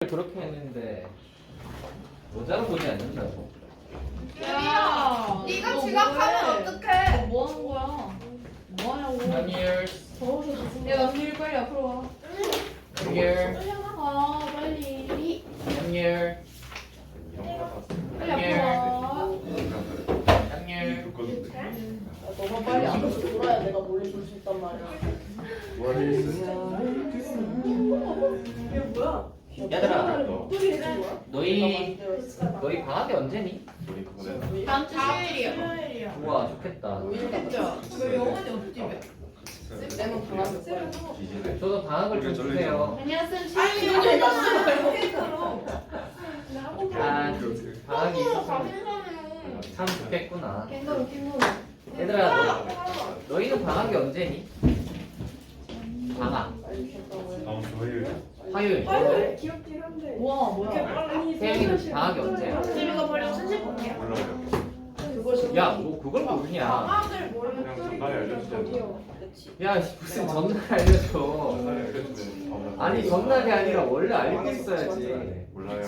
그렇게 했는데 모자로 보지 않는다고? 야, 네가 너 지각하면 뭐해? 어떡해? 너 뭐 하는 거야? 뭐 하냐고? Come here, 야, 나 비밀 빨리 앞으로 와. come here, 아, 빨리. come here, 빨리 앞으로 와. come here. 너가 빨리 앞에서 돌아야 내가 멀리 볼 수 있단 말이야. 이게 뭐야? 얘들아, 이게 뭐야? 너희 방학이 언제니? 다음 주 수요일이요. 우와 좋겠다. 진짜. 왜 영원히 없지? 내는 강아지 거야. 저도 방학을 좀 주세요. 안녕하세요. 아 방학이 있었으면 참 좋겠구나. 캥거루. 얘들아 너희는 방학이 언제니? 방학 화요일. 우와, 뭐야? 태영이는 방학이 언제야? 재미가 버려 순실 볼게요. 야 뭐 그걸 모르냐? 방학을 모르면 야 무슨 전날 알려줘. 아니 전날이 아니라 원래 알고 있어야지.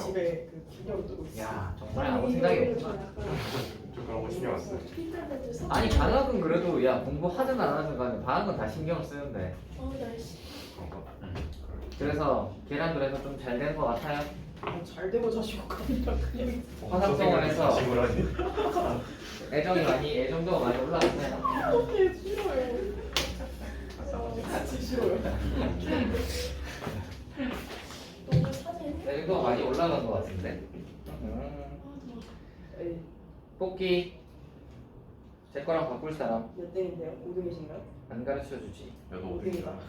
집에 그 기념 두고 있어. 야 정말 아무 생각이 없구나. 그런 거 신경 안 써. 아니 방학은 그래도 야 공부하든 안 하든 간에 방학은 다 신경 쓰는데. 그래서 걔랑 그래서 좀 잘 되는 것 같아요. 잘 되고 자시고 갑니다. 그냥 화상성을 해서 친구라니. 애정도가 많이 올라갔어요. 어떻게 싫어요. 같이 싫어요. 애정도가 많이 올라간 것 같은데. 에이, 뽑기 제 거랑 바꿀 사람 몇 등인데요? 5등이신가요? 안 가르쳐 주지. 야너 어디야?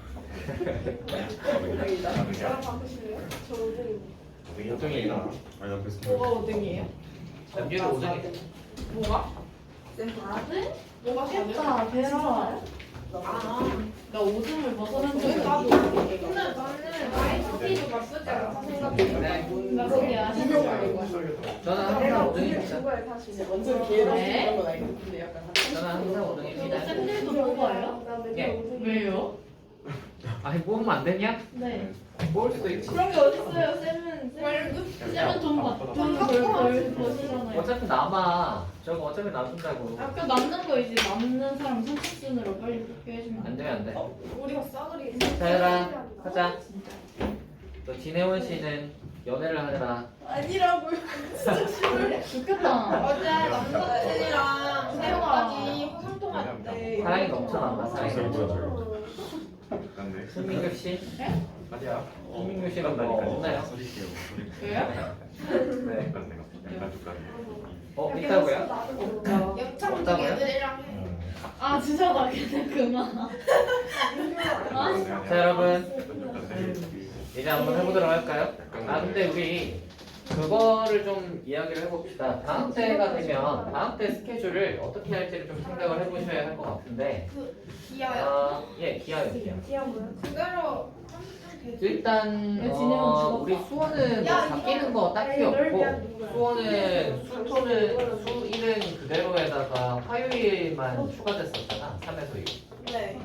5등이다. 저랑 바꾸실래요? 저 5등입니다. 5등이에요. 아니 나 그래서 뭐가 5등이에요? 남규도 5등이에요. 뭐가? 쌤 뭐가 깼다, 베라. 나 5등을 벗어난 적이 나도. 없어. 근데 나는 나의 스피드 나쁘지 않다 생각해. 나 그게 아시는 줄 알고. 저는 항상 5등입니다. 완전 기회라 네. 이런 건 아니고 근데 약간 저는 항상 5등입니다. 쌤들도 뽑아요? 예. 왜요? 아니 뽑으면 안 되냐? 네. 뽑을 수도 있지. 그런 게 어딨어요, 쌤은 돈벌 버시잖아요. 어차피 남아. 저거 어차피 놔둔다고. 아까 남는 거 이제 남는 사람 선착순으로 빨리 뽑게 해주면 안 돼요 안 돼. 우리가 싸그리. 자율아 하자. 또 진혜원 씨는 연애를 하느라 아니라고요. 좋겠다. 어제 남자친이랑 새우까지 화상통화 때. 사랑이 넘쳐난다. 사랑이 잘 보여 넘쳐난다. 난데. 신민규 씨? 아니야. 신민규 씨랑 뭐 없나요? 소리게요. 왜요? 네. 약간 내가 약간 족간이. 있다고요? 역창 없다고요? 애들이랑 해. 아 진짜 나 그냥 그만. 자 여러분 이제 한번 해보도록 할까요? 아 근데 우리 그거를 좀 이야기를 해봅시다. 다음 때가 되면 다음 때 스케줄을 어떻게 할지를 좀 생각을 해보셔야 할 것 같은데 기아야. 예 기하요 기하. 그대로 일단 왜 진행은 우리 수원은 뭐 바뀌는 거 딱히 없고 수원은 수토는 수1은 그대로에다가 화요일만 추가됐었잖아 3에서 6 네.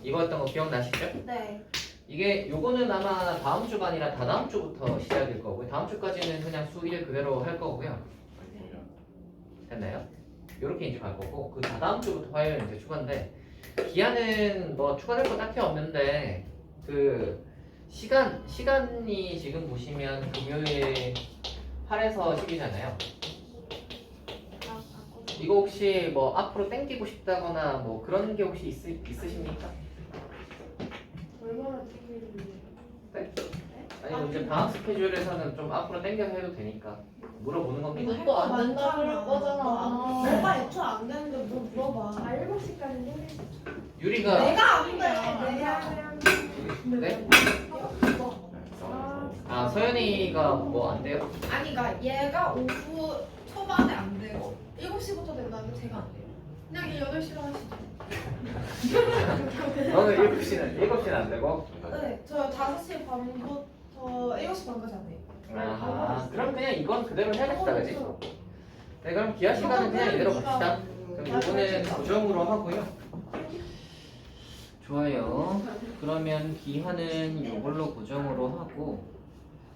이거 했던 거 기억나시죠? 네. 이게 요거는 아마 다음 주가 아니라 다다음 주부터 시작일 거고요. 다음 주까지는 그냥 수 1 그대로 할 거고요. 됐나요? 요렇게 이제 갈 거고 그 다다음 주부터 화요일 이제 추가인데 기한은 뭐 추가될 거 딱히 없는데 그 시간이 지금 보시면 금요일 8에서 10이잖아요. 이거 혹시 뭐 앞으로 땡기고 싶다거나 뭐 그런 게 혹시 있으십니까? 얼마나 땡기는데? 네? 아니 뭐 이제 방학 스케줄에서는 좀 앞으로 당겨서 해도 되니까 물어보는 겁니다. 이것도 안 된다 그럴 거잖아. 내가 애초 안 되는데 뭐 물어봐. 7시까지 유리가 내가 안 돼. 내가 네? 아 서연이가 뭐 안 돼요? 아니 그러니까 얘가 오후 초반에 안 되고 7시부터 된다는데 제가 안 돼요. 그냥 8시로 하시죠. 너는 7시는 안 되고? 네, 저 5시 반부터 7시 반까지 안 돼요. 아 그럼 그냥 이건 그대로 해야겠다 그지? 네 그럼 기하 시간은 그냥 이대로 갑시다. 그럼 이거는 고정으로 하고요. 좋아요. 그러면 기하는 이걸로 고정으로 하고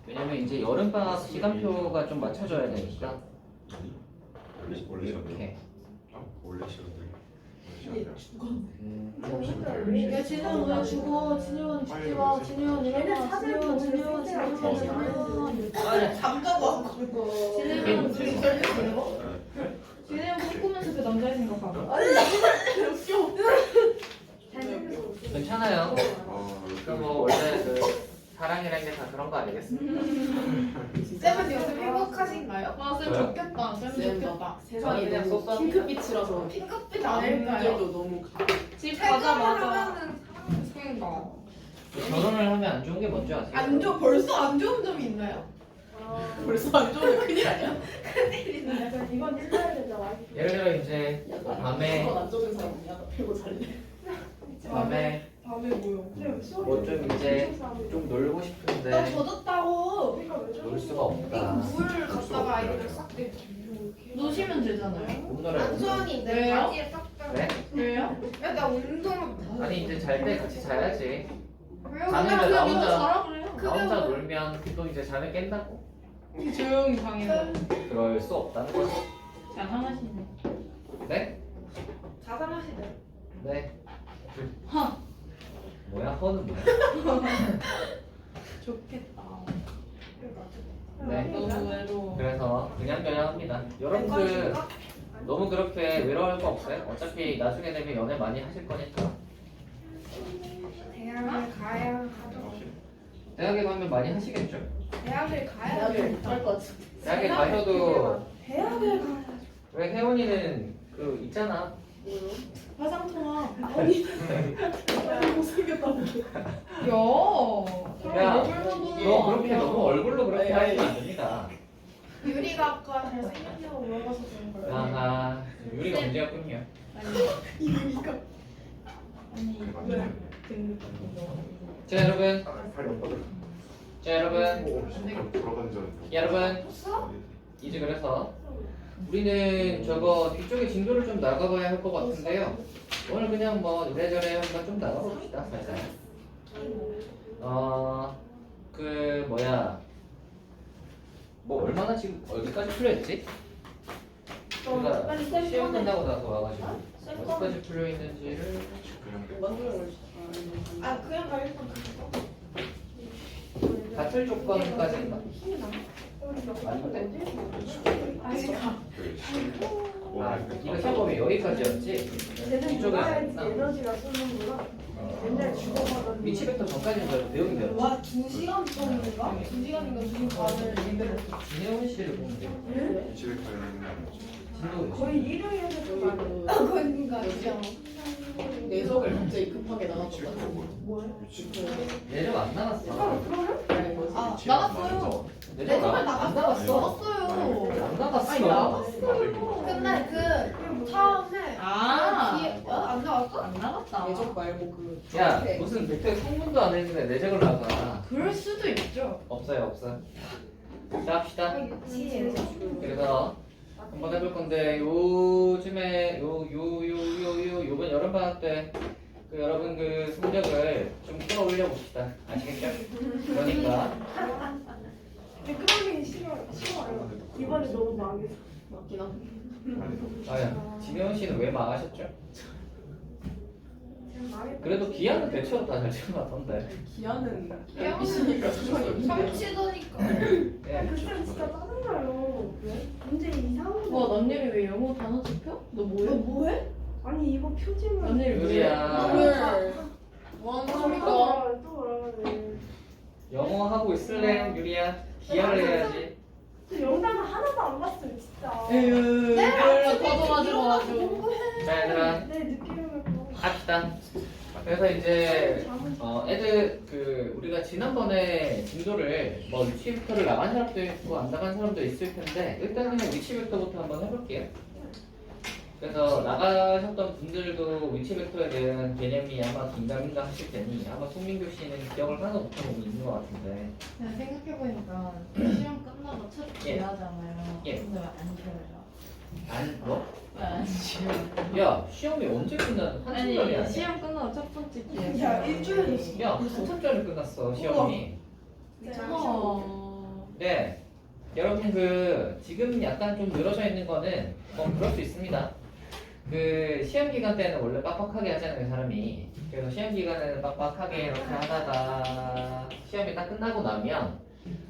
왜냐면 이제 여름방학 시간표가 좀 맞춰져야 되니까 원래 시간대로. 이렇게 원래 시간대로. 이게 죽었네. 야 진혜원 왜 죽어? 진혜원 죽지 마. 진혜원 일어나. 진혜원 진혜원 진혜원. 잠깐도 안 걸고. 진혜원 지금 절대 진혜원 꿈꾸면서 그 남자애 생각하고. 괜찮아요. 아, 그 뭐 원래 그 사랑이라는 게 다 그런 거 아니겠습니까? 쌤은 요즘 행복하신가요? 아쌤 좋겠다. 쌤 좋겠다. 세상이 그냥 너무 쏘쏘합니다. 핑크빛이라서 핑크빛 아닐까요? 안개도 너무 가. 집 퇴근하면은 가자마자. 그러니까 결혼을 하면 안 좋은 게 뭔지 아세요? 안 좋, 벌써 안 좋은 점이 있나요? 벌써 안 좋은 큰일 아니야? 이건 찔러야 된다. 예를 들어 이제 밤에 이건 안 좋은 사람이야. 나 별거 잘해. 밤에 밤에 뭐요? 뭐 좀 이제 좀 놀고 나 싶은데 젖었다고 놀 수가 이거 없다. 물 갖다가 아이들 싹 내려 노시면 되잖아요. 못 놀아요. 안수환이 내 왜요? 바지에 딱 네? 왜요? 야나 운동 아니 이제 잘 때 같이 자야지. 왜요? 자는데 그냥 나 이거 혼자 자라 그래요. 나 혼자 놀면 또 이제 잠에 깬다고? 조용히 방에서. 그럴 수 없다는 거지. 자상하시네. 네? 자상하시네. 네. 하. 뭐야 허는 뭐야? 좋겠다. 네. 너무 외로워. 그래서 그냥 합니다. 여러분들 너무 그렇게 외로울 거 없어요. 어차피 나중에 되면 연애 많이 하실 거니까. 대학을 가야 하죠. 대학에 가면 많이 하시겠죠? 대학을 가야 대학을 못할 것 같아. 대학에 가셔도 대학을 가야 왜 혜원이는 그 있잖아. 화상 통화. 못생겼다고. 야, 얼굴로 너 그렇게 너무 얼굴로 그렇게 하시면 안 됩니다. 유리가 아까 잘생겼냐고 물어봐서 그런 거예요. 아하, 유리가 문제였군요. 이유니까. 아니 네. 자 여러분, 팔이 없거든. 자 여러분, 돌아간 전. 여러분 없어? 이제 그래서 우리는 저거 뒤쪽에 진도를 좀 나가봐야 할 것 같은데요. 오늘 그냥 뭐 이래저래 한번 좀 나가봅시다 살짝. 그 뭐야, 뭐 얼마나 지금 어디까지 풀려있지? 우리가 시험 끝나고 나서 와가지고 어디까지 풀려있는지를 만두를 올 아 그냥 가 일단 그거. 같을 조건까지인가? 힘이 나? 아닌데? 아직 가. 아 이거 시험범위 여기까지였지? 이쪽은 아니구나. 위치 벡터 전까지는 저희가 배우긴 배웠지. 와 2시간 정도인가? 2시간인가 지금 다들 예배를 진혜원 씨를 보면 돼요. 집에 가려면 진도 거의 일요일에서 그 그러니까 진짜 내석을 갑자기 급하게 나갔던 집에 것 가고. 뭐야? 내적 안 나갔어. 아 나갔어요. 내적 안 나갔어. 나갔어요. 안 나갔어. 아니, 나갔어. 근데 그 처음에 아. 안 나왔어? 안 나갔다. 내석 말고 그 야 앞에 무슨 그때 성문도 안 했는데 내적을 나가. 그럴 수도 있죠. 없어요 없어. 자 합시다. 유치해요. 그래서 한번 해볼 건데 요즘에 요번 여름 방학 때 그 여러분 그 성적을 좀 끌어올려 봅시다. 아시겠죠? 그러니까 그러긴 싫어요. 이번에 너무 망했어. 맞긴 하고. 아야 진혜원 씨는 왜 망하셨죠? 그래도 기아는 대체로 다 잘 치는 것 같던데. 기아는 기아는 미시니까 상관이 삼치더니까. 예. 그쌤 진짜 짜증나요. 왜? 문제 이상한 거. 와, 넌일이 왜 영어 단어 짚혀? 너 뭐해? 뭐해? 아니 이거 표지만. 넌일이 왜? 유리야 오늘 뭐하는 소리가? 또 뭐라고 영어 하고 있을래 유리야? 기아를 해야지. 저 영상을 하나도 안 봤어요 진짜. 네? 몰라 터져가지고 아주. 공부해. 자 얘들아 내 느낌을 보. 합시다. 그래서 이제 애들 그 우리가 지난번에 진도를 뭐 위치 벡터를 나간 사람도 있고 안 나간 사람도 있을 텐데 일단은 위치 벡터부터 한번 해볼게요. 그래서 나가셨던 분들도 위치 벡터에 대한 개념이 아마 긴가민가 하실 테니 아마 송민규 씨는 기억을 하나도 못하고 있는 것 같은데. 내가 생각해보니까 시험 끝나고 첫 예. 대하잖아요. 예. 근데 왜 안 쉬어요? 안 뭐? 왜 안 쉬어요? 야 시험이 언제 끝나는 한참 전이 아니야? 아니 시험 끝나고 첫 번째 기회. 야, 일주일 됐어. 야 한참 전에 끝났어 시험이. 어. 네, 여러분 그 지금 약간 좀 늘어져 있는 거는 뭐 그럴 수 있습니다. 그 시험 기간 때는 원래 빡빡하게 하잖아요 사람이. 그래서 시험 기간에는 빡빡하게 이렇게 하다가 시험이 딱 끝나고 나면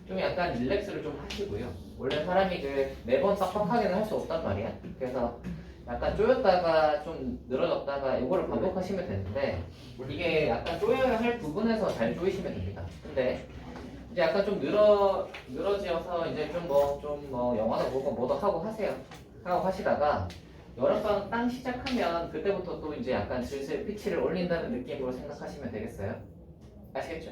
좀 약간 릴렉스를 좀 하시고요. 원래 사람이 그 매번 빡빡하게는 할 수 없단 말이야. 그래서 약간 쪼였다가 좀 늘어졌다가 이거를 반복하시면 되는데 이게 약간 쪼여야 할 부분에서 잘 쪼이시면 됩니다. 근데 이제 약간 좀 늘어지어서 이제 좀 뭐 영화도 보고 뭐도 하고 하세요. 하고 하시다가 여름방학 딱 시작하면 그때부터 또 이제 약간 슬슬 피치를 올린다는 느낌으로 생각하시면 되겠어요? 아시겠죠?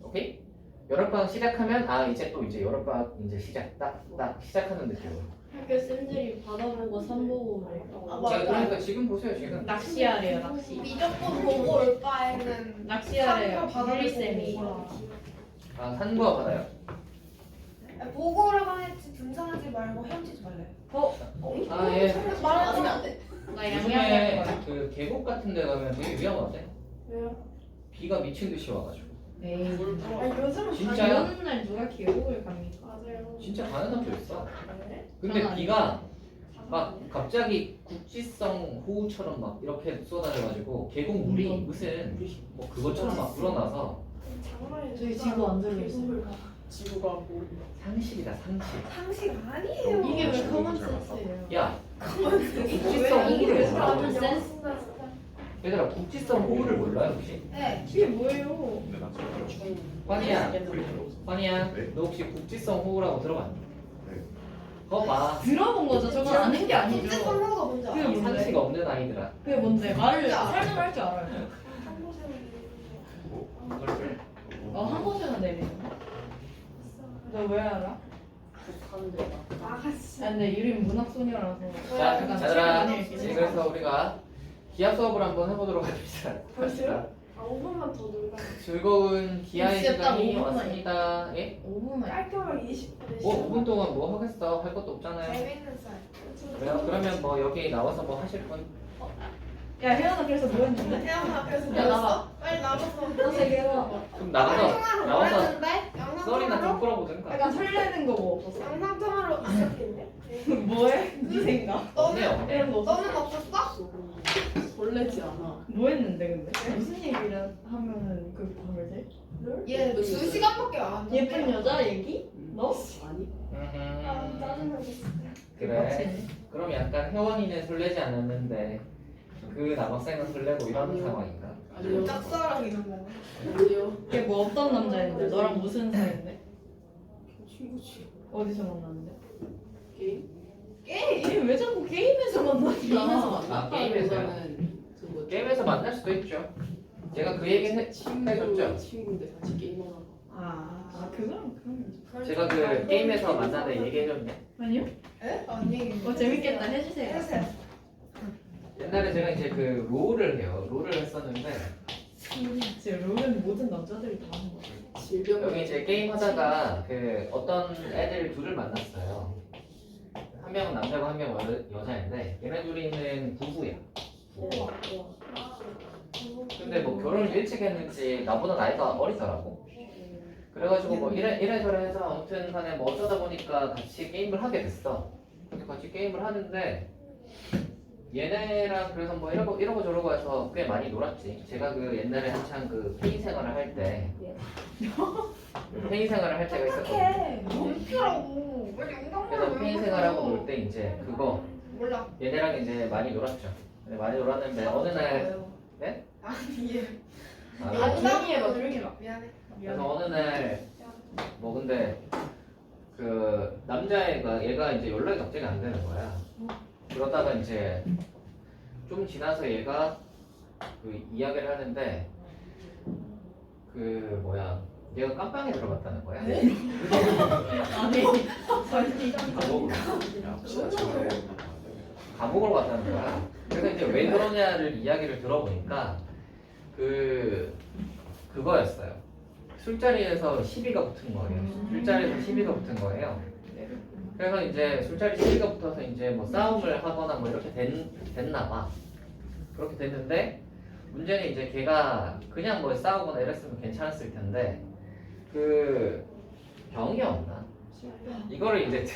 오케이? 여름방학 시작하면 아 이제 또 이제 여름방학 이제 시작 딱 시작하는 느낌으로. 학교 쌤들이 바다 보고 산 보고 아, 그래. 맞아. 그러니까 지금 보세요 지금. 낚시하래요 낚시. 미적분 보고 올 바에는 낚시하래요. 산과 바다를 유리쌤이. 보고 오라. 아 산과 바다요? 보고 오라고 했지 등산하지 말고 헤엄치지 말래. 아 예. 말하면 안 돼. 나 양양할 거야. 요즘에 그 계곡 같은 데 가면 되게 위험하대. 왜요? 비가 미친 듯이 와가지고. 에이. 아니 요즘은 진짜요? 비 오는 날 누가 계곡을 갑니까? 맞아요. 진짜 가는 사람도 있어. 네? 근데 저는 비가 막 갑자기 국지성 호우처럼 막 이렇게 쏟아져가지고 계곡 물이 무슨 뭐 그것처럼 막 불어나서 장난이 저희 지구 안 들고 있어요. 계곡을 가. 지구가 뭐? 상식이다 상식. 상식 아니에요. 이게 왜 커먼 센스예요? 야 왜 국지성 이게 호우를 왜 몰라? 커먼 센스? 얘들아 국지성 호우를 몰라요 혹시? 네. 이게 뭐예요? 근데 나 지금 환희야 환희야 네? 너 혹시 국지성 호우라고 들어봤니? 네. 그거 봐. 들어본 거죠. 저거 아는 게 아니죠. 국제 선호가 뭔지 그게 알아? 뭔데? 상식 없는 아이들아. 그게 뭔데? 말을 뭔지 알아. 설명할 줄 알아요. 한 곳에 한 곳에는 내리는 너 왜 알아? 나가시. 아, 근데 유림 문학 소녀라서. 자, 약간 얘들아 책을 많이 읽긴 그래서 우리가 기하 수업을 한번 해보도록 하겠습니다. 벌써요? 아 5분만 더 놀다. 즐거운 기하의 진짜 딱 시간이 5분만 왔습니다. 예? 5분만. 깔끔하게 20분에 뭐 5분 동안 뭐 하겠어? 할 것도 없잖아요. 재밌는 썰. 그래요? 그러면 뭐 여기 나와서 뭐 하실 분? 야, 혜연아 그래서 뭐 했는데? 태양아 그래서 야, 나와. 뭐였어? 빨리 나가서. 너세 개가 그럼 나가서 나와서 했는데 썰이나 좀 영상 풀어보든가. 약간 설레는 거 뭐 없었어? 영상 통화로 있었겠네. 뭐해? 네 생각. 없네 없네. 그런 거 없었어? 너는 없었어? 설레지 않아. 뭐 했는데 근데? 무슨 얘기를 하면은 그 밤을 새? 얘 2시간밖에 안 왔는데. 예쁜 여자 얘기? 너? 아 짜증나겠어. 그래. 그럼 약간 혜원이는 설레지 않았는데 그 남학생은 설레고 이런 상황인가? 짝사랑 이런 거. 걔 뭐 어떤 남자인데? 너랑 무슨 사이인데? 친구지. 어디서 만났는데? 게임? 게임. 왜 자꾸 게임에서 만나냐? 게임에서 만났다. 아, 게임에서요? 그거는 그 뭐지? 게임에서 만날 수도 있죠. 제가 그 얘기 해줬죠. 친구인데 같이 게임하나. 그거랑 그런 제가 그 게임에서 만나는 얘기 해줬네. 아니요? 에? 아니. 재밌겠다. 해주세요. 해주세요. 옛날에 제가 이제 그 롤을 해요. 롤을 했었는데 진짜 롤은 모든 남자들이 다 하는 거야. 질병. 여기 이제 게임 하다가 그 어떤 애들 둘을 만났어요. 한 명은 남자고 한 명은 여자인데 얘네 둘이는 부부야. 근데 뭐 결혼을 일찍 했는지 나보다 나이가 어리더라고. 그래가지고 뭐 이래저래 해서 아무튼 간에 뭐 어쩌다 보니까 같이 게임을 하게 됐어. 그렇게 같이 게임을 하는데 얘네랑 그래서 뭐 이러고 저러고 해서 꽤 많이 놀았지. 제가 그 옛날에 한창 그 페이 생활을 할 때 페이 생활을 할 때가 있었거든요. 어떡해. 멈추라고. 왜 영상만 그래서 페이 생활하고 놀 때 이제 그거 몰라. 얘네랑 이제 많이 놀았죠. 근데 많이 놀았는데 어느 날 네? 아니 얘. 아, 조용히 해봐. 조용히 해봐. 미안해. 그래서 어느 날 뭐 근데 그 남자애가 얘가 이제 연락이 갑자기 안 되는 거야. 그러다가 이제 좀 지나서 얘가 그 이야기를 하는데 그 뭐야 얘가 깜빵에 들어갔다는 거야. 아니. 감옥을 갔다는 거야. 그래서 이제 왜 그러냐를 이야기를 들어보니까 그거였어요. 술자리에서 시비가 붙은 거예요. 술자리에서 시비가 붙은 거예요. 그래서 이제 술자리 시비가 붙어서 이제 뭐 싸움을 하거나 뭐 이렇게 됐나 봐. 그렇게 됐는데 문제는 이제 걔가 그냥 뭐 싸우거나 이랬으면 괜찮았을 텐데 그 병이었나? 이거를 이제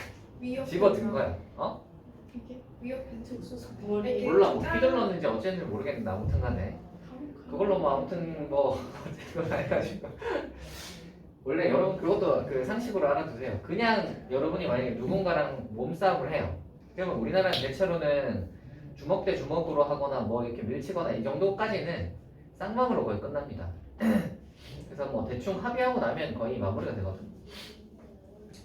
위협 집어든 거야. 어? 위협 벤츠 머리. 몰라 뭐 휘둘렀는지 어쨌는지 모르겠는데 아무튼간에 그걸로 뭐 아무튼 뭐 어쨌든 해가지고 원래 여러분 그것도 그 상식으로 알아두세요. 그냥 여러분이 만약에 누군가랑 몸싸움을 해요. 그러면 우리나라는 대체로는 주먹 대 주먹으로 하거나 뭐 이렇게 밀치거나 이 정도까지는 쌍방으로 거의 끝납니다. 그래서 뭐 대충 합의하고 나면 거의 마무리가 되거든.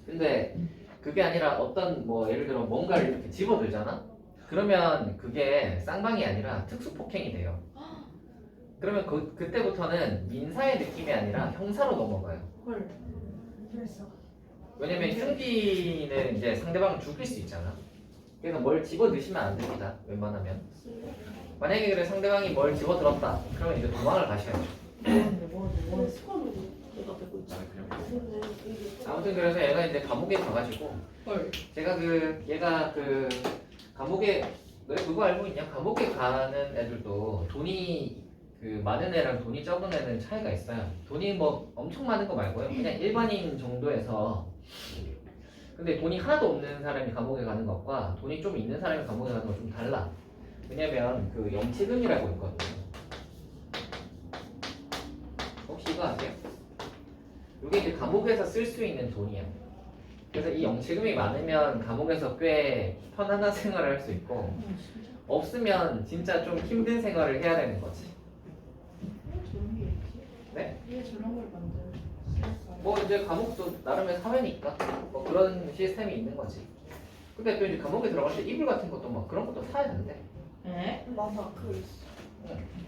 근데 그게 아니라 어떤 뭐 예를 들어 뭔가를 이렇게 집어들잖아? 그러면 그게 쌍방이 아니라 특수폭행이 돼요. 그러면 그때부터는 민사의 느낌이 아니라 형사로 넘어가요. 헐. 왜냐면 흉기는 이제 상대방을 죽일 수 있잖아. 그래서 뭘 집어넣으시면 안 됩니다. 웬만하면. 만약에 그래 상대방이 뭘 집어들었다. 그러면 이제 도망을 가셔야죠. 뭐 내가 빼고 있지. 나는 그냥 아무튼 그래서 얘가 이제 감옥에 가가지고 헐. 제가 얘가 감옥에 너 그거 알고 있냐? 감옥에 가는 애들도 돈이 많은 애랑 돈이 적은 애는 차이가 있어요. 돈이 뭐 엄청 많은 거 말고요. 그냥 일반인 정도에서. 근데 돈이 하나도 없는 사람이 감옥에 가는 것과 돈이 좀 있는 사람이 감옥에 가는 건 좀 달라. 왜냐면 영치금이라고 있거든요. 혹시 이거 아세요? 이게 이제 감옥에서 쓸 수 있는 돈이야. 그래서 이 영치금이 많으면 감옥에서 꽤 편안한 생활을 할 수 있고 없으면 진짜 좀 힘든 생활을 해야 되는 거지. 저런 게 있지? 네? 왜 저런 걸 만들어? 뭐 이제 감옥도 나름의 사회니까 뭐 그런 시스템이 있는 거지. 근데 또 이제 감옥에 들어갈 때 이불 같은 것도 막 그런 것도 사야 된대. 에? 맞아 그 있어.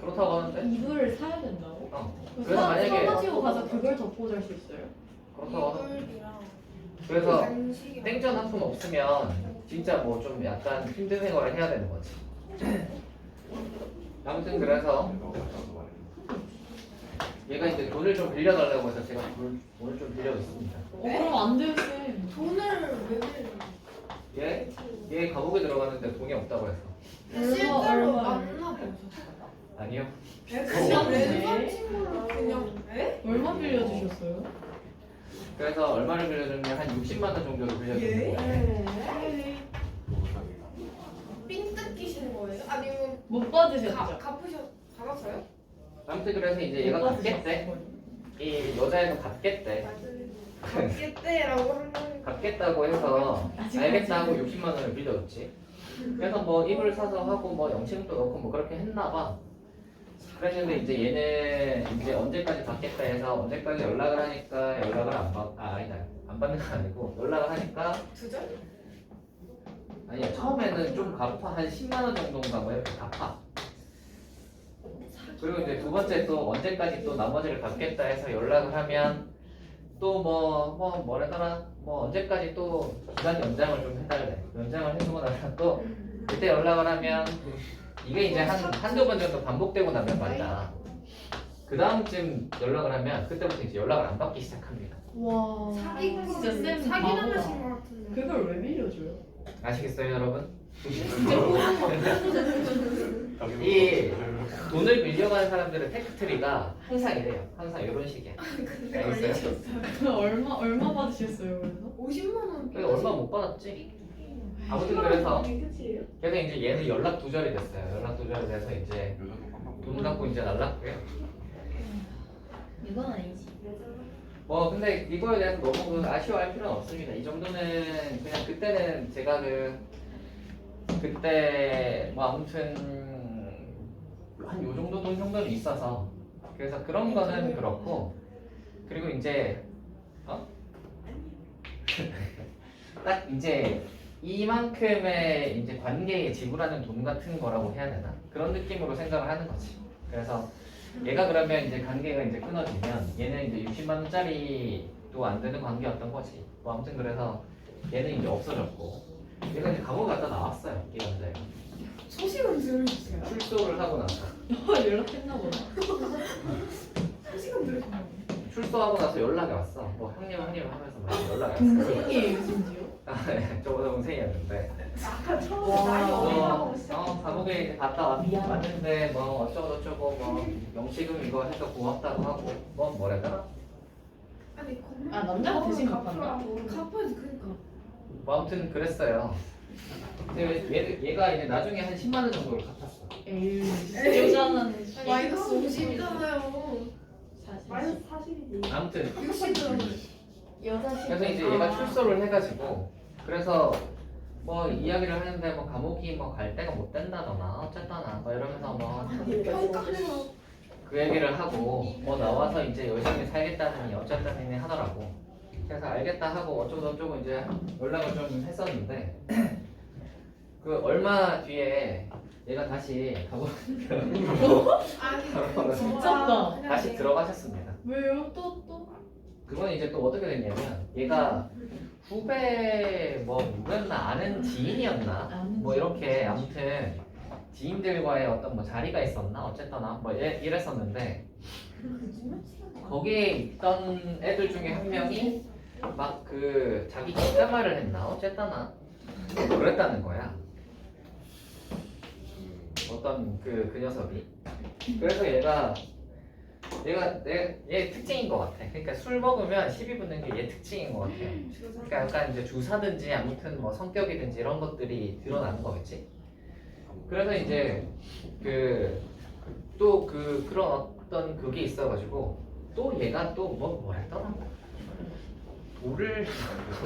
그렇다고 하는데. 이불을 사야 된다고? 그래서 만약에 사가지고 가서 그걸 덮고 잘 수 있어요? 그렇다고 하는데. 이불이랑 그래서 간식이랑 땡전 한 푼 없으면 진짜 뭐 좀 약간 힘든 생활을 해야 되는 거지. 아무튼 그래서 내가 갖다 놔서 말해. 얘가 이제 돈을 좀 빌려달라고 해서 제가 돈을 좀 빌려줬습니다. 그럼 안 돼요, 쌤. 돈을 왜 빌려? 얘 감옥에 들어가는데 돈이 없다고 해서. 실제로 얼마? 만나보셨어요? 아니요. 그냥 네. 왼손 친구를 그냥 에? 얼마 빌려주셨어요? 그래서 얼마를 빌려줬냐면 한 60만 원 정도를 빌려줬는데 삥 뜯기시는 거예요? 아니면 못 받으셨죠? 받았어요? 아무튼 그래서 이제 얘가 갚겠대. 이 여자애도 갚겠대. 받겠대라고 하는 거니까. 갚겠다고 해서 알겠다 하고 60만 원을 빌려줬지. 그래서 뭐 이불 사서 하고 뭐 영치금도 넣고 뭐 그렇게 했나 봐. 그랬는데 이제 얘는 이제 언제까지 받겠다 해서 언제까지 연락을 하니까 연락을 아니다. 안 받는 건 아니고 연락을 하니까 두 절? 아니야 처음에는 좀 갚아 한 10만 원 정도인가 뭐 이렇게 갚아. 그리고 이제 두 번째 또 언제까지 또 나머지를 갚겠다 해서 연락을 하면 또 뭐래더라 뭐 언제까지 또 기간 연장을 좀 해달래. 연장을 해주고 나서 또 그때 연락을 하면 이게 이제 한두 번 정도 반복되고 나면 말이다. 그 다음쯤 연락을 하면 그때부터 이제 연락을 안 받기 시작합니다. 와. 사기꾼 진짜 쌤 사기 바보다. 당하신 것 같은데. 그걸 왜 빌려줘요? 아시겠어요 여러분? 진짜 호감 이 돈을 빌려가는 사람들의 팩트리가 항상 이래요. 항상 이런 식이야. 근데 알겠어요? 걸리셨어요. 얼마 받으셨어요, 그래서? 50만 원. 근데 얼마 못 받았지? 아무튼 그래서 이제 얘는 연락 두절이 됐어요. 연락 두절이 돼서 이제 여자도 깜빡 돈 갖고 이제 날랐고요. 이건 아니지. 뭐 근데 이거에 대해서 너무 아쉬워할 필요는 없습니다. 이 정도는 그냥 그때는 제가 그때 뭐 아무튼 한 요 정도 돈 정도는 있어서 그래서 그런 거는 그렇고 그리고 이제 딱 이제 이만큼의 이제 관계에 지불하는 돈 같은 거라고 해야 되나 그런 느낌으로 생각을 하는 거지. 그래서 얘가 그러면 이제 관계가 이제 끊어지면 얘는 이제 60만 원짜리도 안 되는 관계였던 거지. 뭐 아무튼 그래서 얘는 이제 없어졌고 얘가 이제 감옥 갔다 나왔어요. 이 남자애가 소식은 들으셨어요? 출소를 하고 나서 연락했나 보다. 소식은 들으셨나요? 출소하고 나서 연락이 왔어. 뭐 형님 하면서 막 연락이 왔어. 동생이에요, 심지어? 아, 네. 저보다 동생이었는데 아까 처음에 와. 나이 어리다고 감옥에 이제 갔다 왔는데 뭐 어쩌고 저쩌고 뭐 영치금 이거 해서 고맙다고 하고 뭐래더라 아니 아, 남자가 대신 갚았나? 갚아야지 그니까. 뭐 아무튼 그랬어요. 근데 얘가 이제 나중에 한 10만 원 정도를 갚았어. 에이, 여자는 마이너스 50이잖아요. 마이너스 40이지. 아무튼 60은 여자 그래서 이제 얘가 출소를 해가지고 그래서 뭐 이야기를 하는데 뭐 감옥이 뭐 갈 데가 못 된다거나 어쨌거나 뭐 이러면서 뭐 평가해요. 그 얘기를 하고 뭐 나와서 이제 열심히 살겠다느니 어쨌다느니 하더라고. 그래서 알겠다 하고 어쩌고 이제 연락을 좀 했었는데 그 얼마 뒤에 얘가 다시 감옥 아니 진짜다. 그냥 다시 얘- 들어가셨습니다. 왜요? 또? 그건 이제 또 어떻게 됐냐면 얘가 후배 뭐 누구였나 아는 지인이었나 아는 뭐 이렇게 아무튼 지인들과의 어떤 뭐 자리가 있었나 어쨌거나 뭐 이랬었는데 거기에 있던 애들 중에 한 명이 막 그 자기 뒷담화를 했나 어쨌거나 그랬다는 거야. 어떤 그 녀석이. 그래서 얘 특징인 것 같아. 그러니까 술 먹으면 시비 붙는 게 얘 특징인 것 같아. 그러니까 약간 이제 주사든지 아무튼 뭐 성격이든지 이런 것들이 드러나는 거겠지. 그래서 이제 그런 어떤 그게 있어가지고 또 얘가 또 뭐 했더라?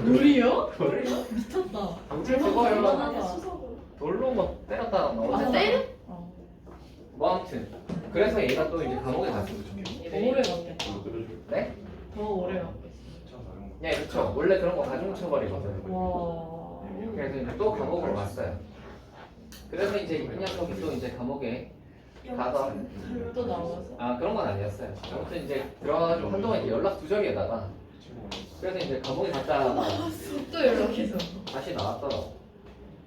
우리요? 미쳤다. 돌을 그거요. 대단하다. 돌로 뭐 때렸다 뭐 아, 어쨌다. 때려? 뭐 아무튼 그래서 얘가 또 이제 감옥에 갔어. 더 오래 갔겠다. 네? 더 오래 갔겠어. 네, 그렇죠. 원래 그런 거 가중처벌이거든. 와. 그래서 이제 또 감옥을 갔어요. 그래서 이제 이 녀석이 또 이제 감옥에 가서 또 나와서. 아 그런 건 아니었어요. 아무튼 이제 들어가지고 한동안 이제 연락 두절이에다가 그래서 이제 감옥에 갔다가 또 연락해서. 다시 나왔더라고.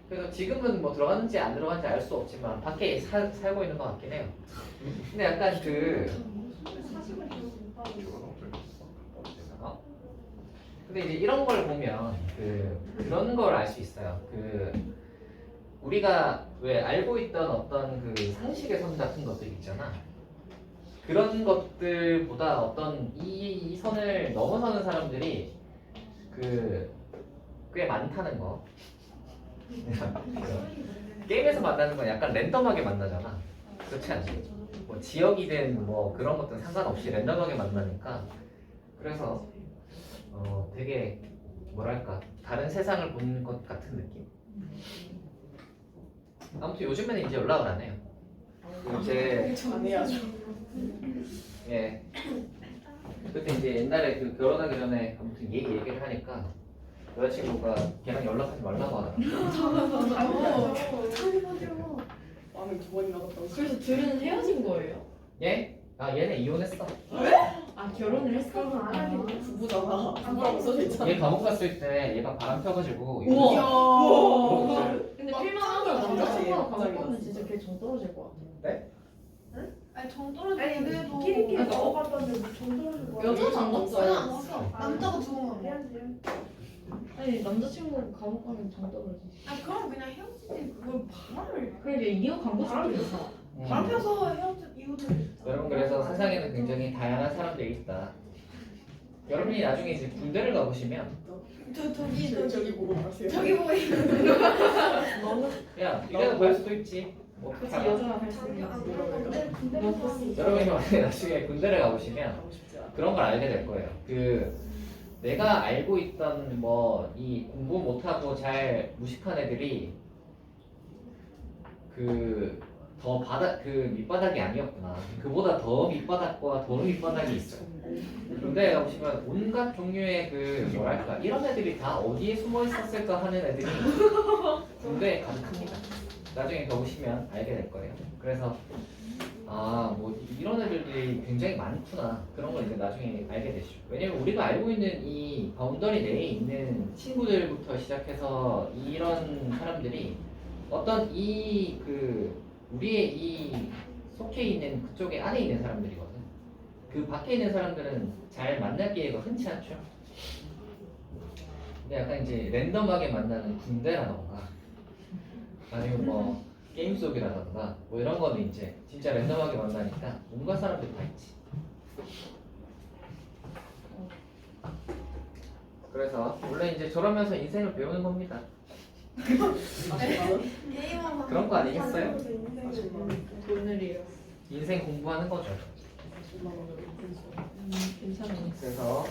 그래서 지금은 뭐 들어갔는지 안 들어갔는지 알 수 없지만 밖에 살고 있는 것 같긴 해요. 근데 약간 근데 이제 이런 걸 보면 그런 걸 알 수 있어요. 우리가 왜 알고 있던 어떤 그 상식의 선 같은 것들 있잖아. 그런 것들보다 어떤 이 선을 넘어서는 사람들이 꽤 많다는 거. 게임에서 만나는 건 약간 랜덤하게 만나잖아. 그렇지 않지? 뭐 지역이든 뭐 그런 것들 상관없이 랜덤하게 만나니까 그래서 되게 뭐랄까 다른 세상을 본 것 같은 느낌. 아무튼 요즘에는 이제 연락을 안 해요. 이제 안 해야죠. 예 그때 이제 옛날에 결혼하기 전에 아무튼 얘기를 하니까 여자친구가 걔랑 연락하지 말라고 하더라고. 나는 두 번이나 갔다 왔어. 그래서 둘은 헤어진 거예요? 얘? 아 얘는 이혼했어. 아, 결혼을 했어? 안 하긴 부부잖아. 부부라고 써져 있잖아. 얘 감옥 갔을 때 얘가 바람 펴가지고 우와. 이혼했어. 근데 막 필만한 걸 갑자기 남자친구랑 갑자기 가면 진짜 걔 정 떨어질 것 같아. 아니 정 떨어지는 그래도 끼리끼리 그러니까 먹어봤는데 정 떨어지고. 여자는 안 저는 갔어요. 안 갔어. 남자가 두번 간 거야. 아니, 남자친구 감옥 가면 정 떨어지. 아 그럼 그냥 헤어지지 그걸 바람을 그러게 이혼 광고 수도 있어. 바람 펴서 헤어진 이유는 여러분 그래서 세상에는 굉장히 다양한 사람들이 있다. 여러분이 나중에 이제 군대를 가보시면 저기 보고 말하세요. 저기 보고 있는 야 이래도 될 수도 있지. 뭐 그치, 어떡하나. 여자랑 할 수 있는 여러분이 만약에 나중에 군대를 가보시면 가고 싶지 않아. 그런 걸 알게 될 거예요. 내가 알고 있던 뭐 이 공부 못하고 잘 무식한 애들이 밑바닥이 아니었구나. 그보다 더 밑바닥과 더 밑바닥이 있어요. 군대에 가보시면 온갖 종류의 뭐랄까 이런 애들이 다 어디에 숨어 있었을까 하는 애들이 군대에 가득합니다. 나중에 가보시면 알게 될 거예요. 그래서 뭐 이런 애들이 굉장히 많구나 그런 걸 이제 나중에 알게 되시죠. 왜냐면 우리가 알고 있는 이 바운더리 내에 있는 친구들부터 시작해서 이런 사람들이 어떤 우리의 이 속해 있는 그쪽에 안에 있는 사람들이거든. 그 밖에 있는 사람들은 잘 만날 기회가 흔치 않죠. 근데 약간 이제 랜덤하게 만나는 군대라던가 아니면 뭐 게임 속이라던가 뭐 이런 거는 이제 진짜 랜덤하게 만나니까 온갖 사람들이 다 있지. 그래서 원래 이제 저러면서 인생을 배우는 겁니다. 게임하면 그런 거 아니겠어요? 돈을 잃었어. 인생 공부하는 거죠. 괜찮아요. 그래서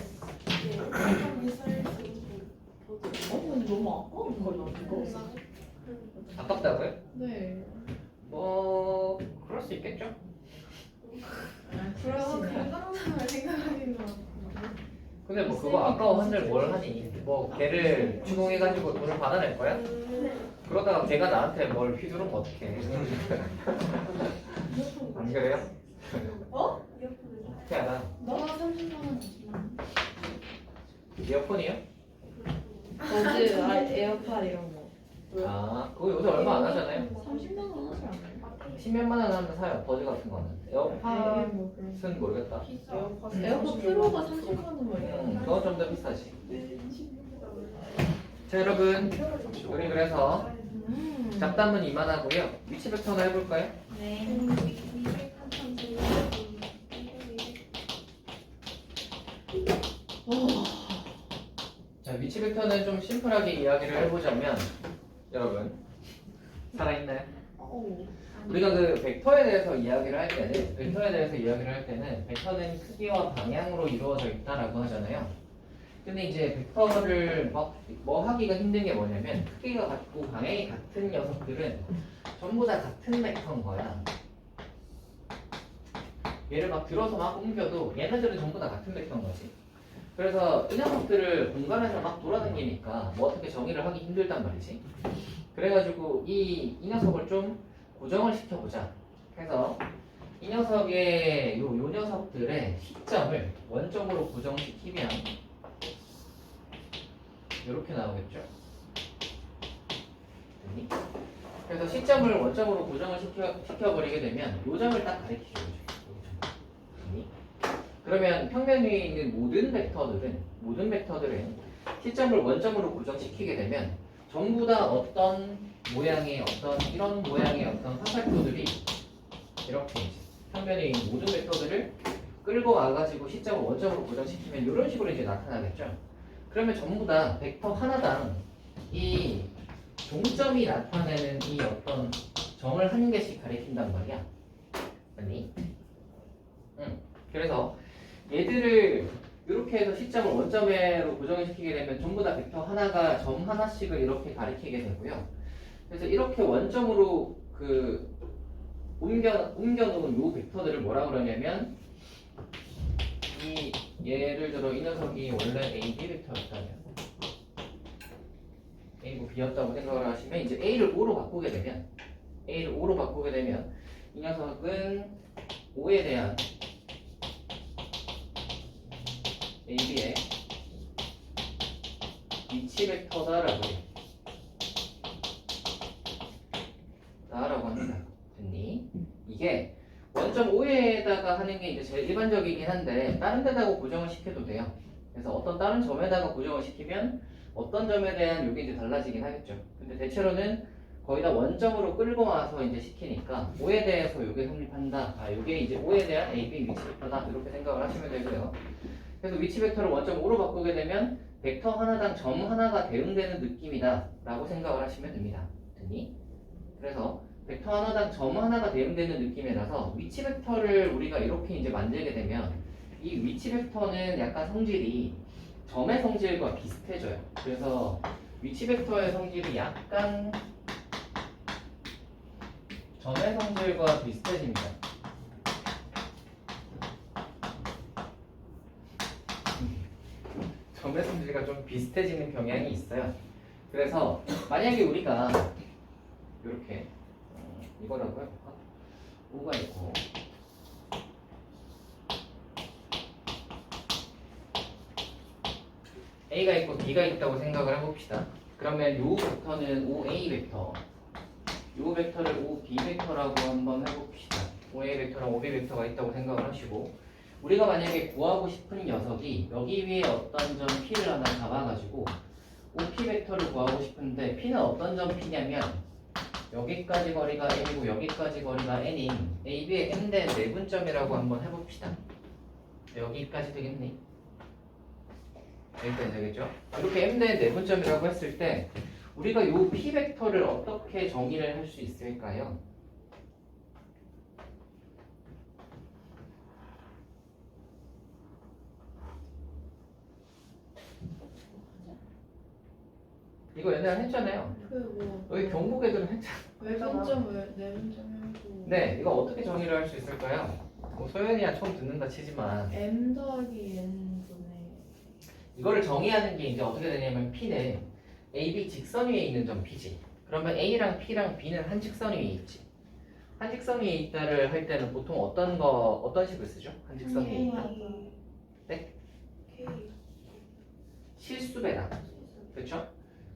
근데 너무 아까운 거 이거. 아깝다고요? 네. 뭐 그럴 수 있겠죠. 그래서 건강상을 생각하시는 것 같아요. 근데 뭐 그거 아까워 한들 뭘 하니? 뭐 걔를 추궁해가지고 돈을 받아낼 거야? 그러다가 걔가 나한테 뭘 휘두르면 어떡해? 안 그래요? 어? 어떻게 알아? 너가 30만 원 주시면 이어폰이요? 버즈, 에어팟 이런 거. 아 그거 요새 얼마 안 하잖아요. 30만 원 하지 않아요? 10몇만 원 하면 사요. 버즈 같은 거는. 에어팟은 뭐 그런. 모르겠다. 비싸. 에어팟 프로가 30만 원 걸려요. 그건 좀 더 비싸지. 자 여러분 우리 그래서 잡담은 이만하고요. 위치 벡터나 해볼까요? 네. 자 위치 벡터는 좀 심플하게 이야기를 해보자면 여러분 살아있나요? 우리가 그 벡터에 대해서 이야기를 할 때는 벡터는 크기와 방향으로 이루어져 있다라고 하잖아요. 근데 이제 벡터를 뭐 하기가 힘든 게 뭐냐면 크기가 같고 방향이 같은 녀석들은 전부 다 같은 벡터인 거야. 얘를 막 들어서 막 옮겨도 얘네들은 전부 다 같은 벡터인 거지. 그래서 이 녀석들을 공간에서 막 돌아다니니까 뭐 어떻게 정의를 하기 힘들단 말이지. 그래가지고 이 녀석을 좀 고정을 시켜보자. 해서 이 녀석의 요 녀석들의 시점을 원점으로 고정시키면 이렇게 나오겠죠. 됐니? 그래서 시점을 원점으로 고정을 시켜버리게 되면 요 점을 딱 가리키죠. 됐니? 그러면 평면 위에 있는 모든 벡터들은 시점을 원점으로 고정시키게 되면 전부 다 어떤 모양의 이런 모양의 어떤 화살표들이 이렇게 평면에 있는 모든 벡터들을 끌고 와가지고 시점을 원점으로 고정시키면 이런 식으로 이제 나타나겠죠. 그러면 전부 다 벡터 하나당 이 종점이 나타내는 이 어떤 점을 한 개씩 가리킨단 말이야. 아니? 그래서 얘들을 이렇게 해서 시점을 원점으로 고정을 시키게 되면 전부 다 벡터 하나가 점 하나씩을 이렇게 가리키게 되고요. 그래서 이렇게 원점으로 그 옮겨놓은 요 벡터들을 뭐라 그러냐면 이 예를 들어 이 녀석이 원래 A, B 벡터였다면 A고 B였다고 생각을 하시면 이제 A를 O로 바꾸게 되면 이 녀석은 O에 대한 AB의 위치 벡터다라고 해요. 라고 합니다. 됐니? 이게 원점 5에다가 하는 게 이제 제일 일반적이긴 한데 다른 데다가 고정을 시켜도 돼요. 그래서 어떤 다른 점에다가 고정을 시키면 어떤 점에 대한 요게 이제 달라지긴 하겠죠. 근데 대체로는 거의 다 원점으로 끌고 와서 이제 시키니까 5에 대해서 요게 성립한다. 요게 이제 5에 대한 AB 위치 벡터다. 이렇게 생각을 하시면 되고요. 그래서 위치 벡터를 원점 5로 바꾸게 되면 벡터 하나당 점 하나가 대응되는 느낌이다 라고 생각을 하시면 됩니다. 됐니? 그래서 벡터 하나당 점 하나가 대응되는 느낌이라서 위치 벡터를 우리가 이렇게 이제 만들게 되면 이 위치 벡터는 약간 성질이 점의 성질과 비슷해져요. 그래서 위치 벡터의 성질이 약간 점의 성질과 비슷해집니다. 점의 성질과 좀 비슷해지는 경향이 있어요. 그래서 만약에 우리가 이렇게 이거라고 해볼까? O가 있고 A가 있고 B가 있다고 생각을 해봅시다. 그러면 요 벡터는 OA 벡터, 요 벡터를 OB 벡터라고 한번 해봅시다. OA 벡터랑 OB 벡터가 있다고 생각을 하시고 우리가 만약에 구하고 싶은 녀석이 여기 위에 어떤 점 P를 하나 잡아가지고 OP 벡터를 구하고 싶은데 P는 어떤 점 P냐면 여기까지 거리가 N이고 여기까지 거리가 N인 AB의 N대 내분점이라고 한번 해봅시다. 여기까지 되겠니? 여기까지 되겠죠? 이렇게 m 대 내분점이라고 했을 때 우리가 요 p 벡터를 어떻게 정의를 할 수 있을까요? 이거 옛날에 했잖아요. 그뭐 여기 경북 애들은 했잖아. 외분점을 내분점하고 네, 이거 어떻게 정의를 할 수 있을까요? 뭐 소연이야 처음 듣는다 치지만 M 더하기 N 분의 이거를 정의하는 게 이제 어떻게 되냐면 P는 AB 직선 위에 있는 점 P지. 그러면 A랑 P랑 B는 한 직선 위에 있지. 한 직선 위에 있다를 할 때는 보통 어떤 식을 쓰죠? 한 직선 위에 있다. 네? K 실수배다. 그렇죠?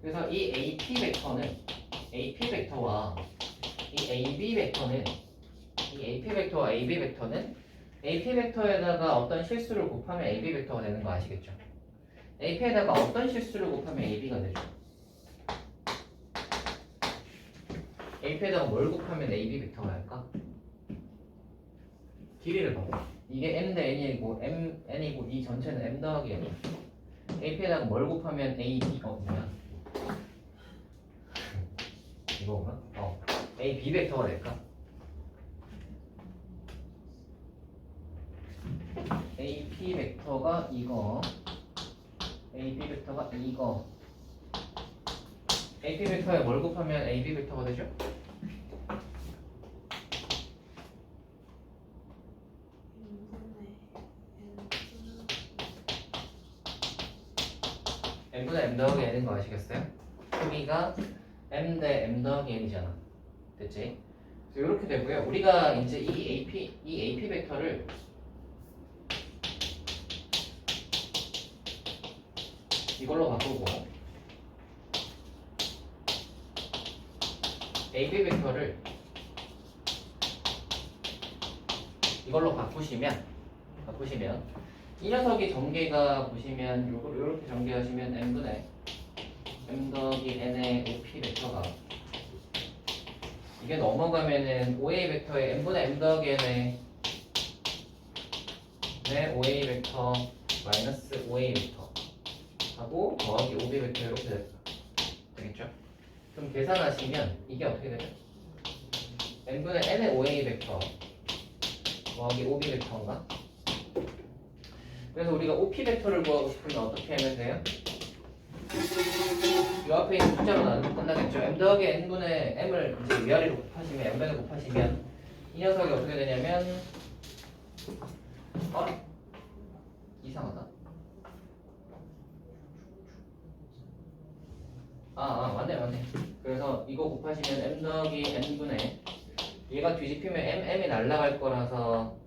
그래서 이 AP 벡터와 이 AB 벡터는 이 AP 벡터와 AB 벡터는 AP 벡터에다가 어떤 실수를 곱하면 AB 벡터가 되는 거 아시겠죠? AP에다가 어떤 실수를 곱하면 AB가 되죠? AP에다가 뭘 곱하면 AB 벡터가 할까? 길이를 봐봐. 이게 M 대 N이고 N이고 이 전체는 M 더하기 N이. AP에다가 뭘 곱하면 AB가 뭐야? 이거구나? AB 벡터가 될까? AP 벡터가 이거 AB 벡터가 이거 AP 벡터에 뭘 곱하면 AB 벡터가 되죠? M분의 M 더하기 N인 거 아시겠어요? 크기가 M 대 M 더하기 N이잖아. 됐지? 그래서 이렇게 되고요. 우리가 이제 이 AP 벡터를 이걸로 바꾸고 AB 벡터를 이걸로 바꾸시면 이 녀석이 전개가 보시면 요렇게 전개하시면 M분의 M 더하기 N의 OP 벡터가 이게 넘어가면은 OA 벡터의 M분의 M 더하기 N의 OA 벡터 마이너스 OA 벡터 하고 더하기 OB 벡터 이렇게 되겠죠? 그럼 계산하시면 이게 어떻게 되죠? N분의 N의 OA 벡터 더하기 OB 벡터인가? 그래서 우리가 OP 벡터를 구하고 싶으면 어떻게 하면 돼요? 이 앞에 있는 숫자로 나누면 끝나겠죠? M 더하기 N분의 M을 이제 위아래로 곱하시면 M분의 곱하시면 이 녀석이 어떻게 되냐면 이상하다. 맞네. 그래서 이거 곱하시면 M 더하기 N분의 얘가 뒤집히면 M이 날라갈 거라서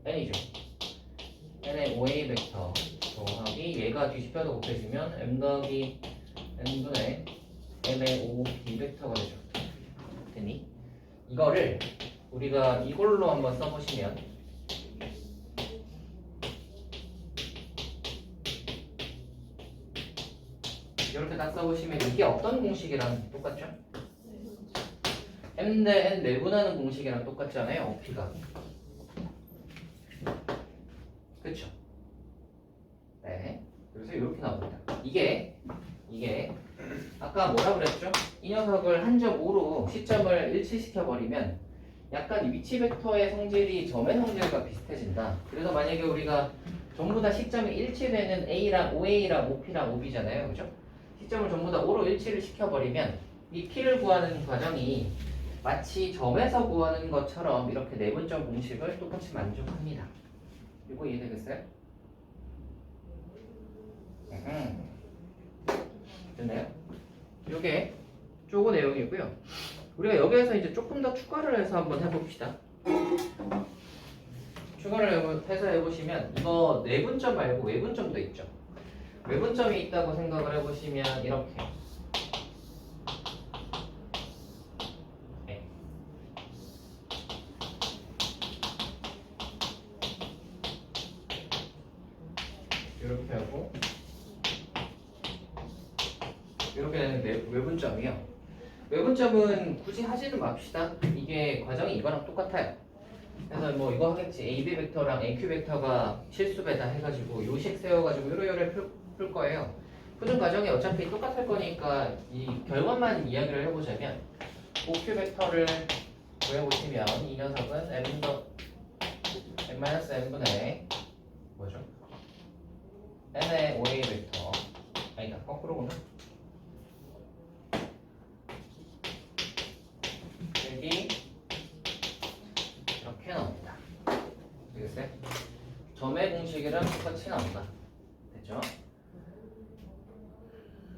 N이죠. N의 OA 벡터 더하기 얘가 뒤집혀서 곱해지면 M 더하기 N분의 M의 OB 벡터가 되죠. 됐니? 이거를 우리가 이걸로 한번 써보시면 이렇게 딱 써보시면 이게 어떤 공식이랑 똑같죠? M 대 N 내분하는 공식이랑 똑같잖아요. OP가. 그쵸? 네. 그래서 이렇게 나옵니다. 이게 아까 뭐라 그랬죠? 이 녀석을 한 점 5로 시점을 일치시켜버리면 약간 위치 벡터의 성질이 점의 성질과 비슷해진다. 그래서 만약에 우리가 전부 다 시점이 일치되는 A랑 OA랑 OP랑 OB잖아요. 그죠? 시점을 전부 다 5로 일치를 시켜버리면 이 P를 구하는 과정이 마치 점에서 구하는 것처럼 이렇게 내분점 공식을 똑같이 만족합니다. 이거 이해되겠어요? 됐나요? 이게 쪼고 내용이고요. 우리가 여기에서 이제 조금 더 추가를 해서 한번 해봅시다. 추가를 해서 해보시면 이거 내분점 말고 외분점도 있죠. 외분점이 있다고 생각을 해보시면 이렇게 이렇게 하고 이렇게 되는 외분점이요. 외분점은 굳이 하지는 맙시다. 이게 과정이 이거랑 똑같아요. 그래서 뭐 이거 하겠지. AB 벡터랑 AQ 벡터가 실수배다 해가지고 요식 세워가지고 요래 풀 거예요. 푸는 과정이 어차피 똑같을 거니까 이 결과만 이야기를 해보자면 OQ 벡터를 구해보시면 이 녀석은 n-n분의 뭐죠? n의 OA 벡터 아니다 거꾸로구나. 여기 이렇게 나옵니다. 되겠어요? 점의 공식이랑 똑같이 나온다. 됐죠?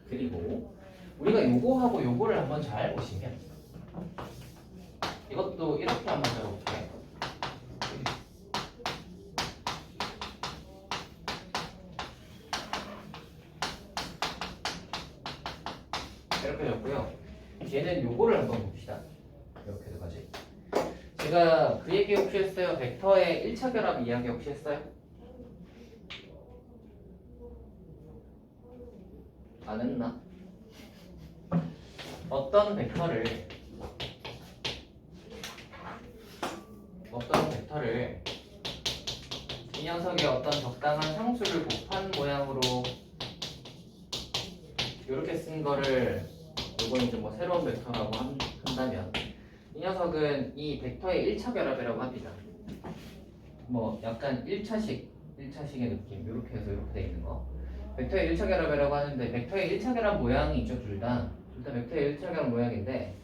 그리고 우리가 요거하고 요거를 한번 잘 보시면 이것도 이렇게 한번 적어볼게요. 이렇게 적고요. 얘는 요거를 한번 봅시다. 이렇게 해가지. 제가 그 얘기 혹시 했어요? 벡터의 1차 결합 이야기 혹시 했어요? 안 했나? 어떤 벡터를 이 녀석의 어떤 적당한 상수를 곱한 모양으로 이렇게 쓴 거를 이건 이제 뭐 새로운 벡터라고 한다면 이 녀석은 이 벡터의 1차 결합이라고 합니다. 뭐 약간 1차식의 느낌 이렇게 해서 이렇게 돼 있는 거 벡터의 1차 결합이라고 하는데 벡터의 1차 결합 모양이 있죠. 둘 다 벡터의 1차 결합 모양인데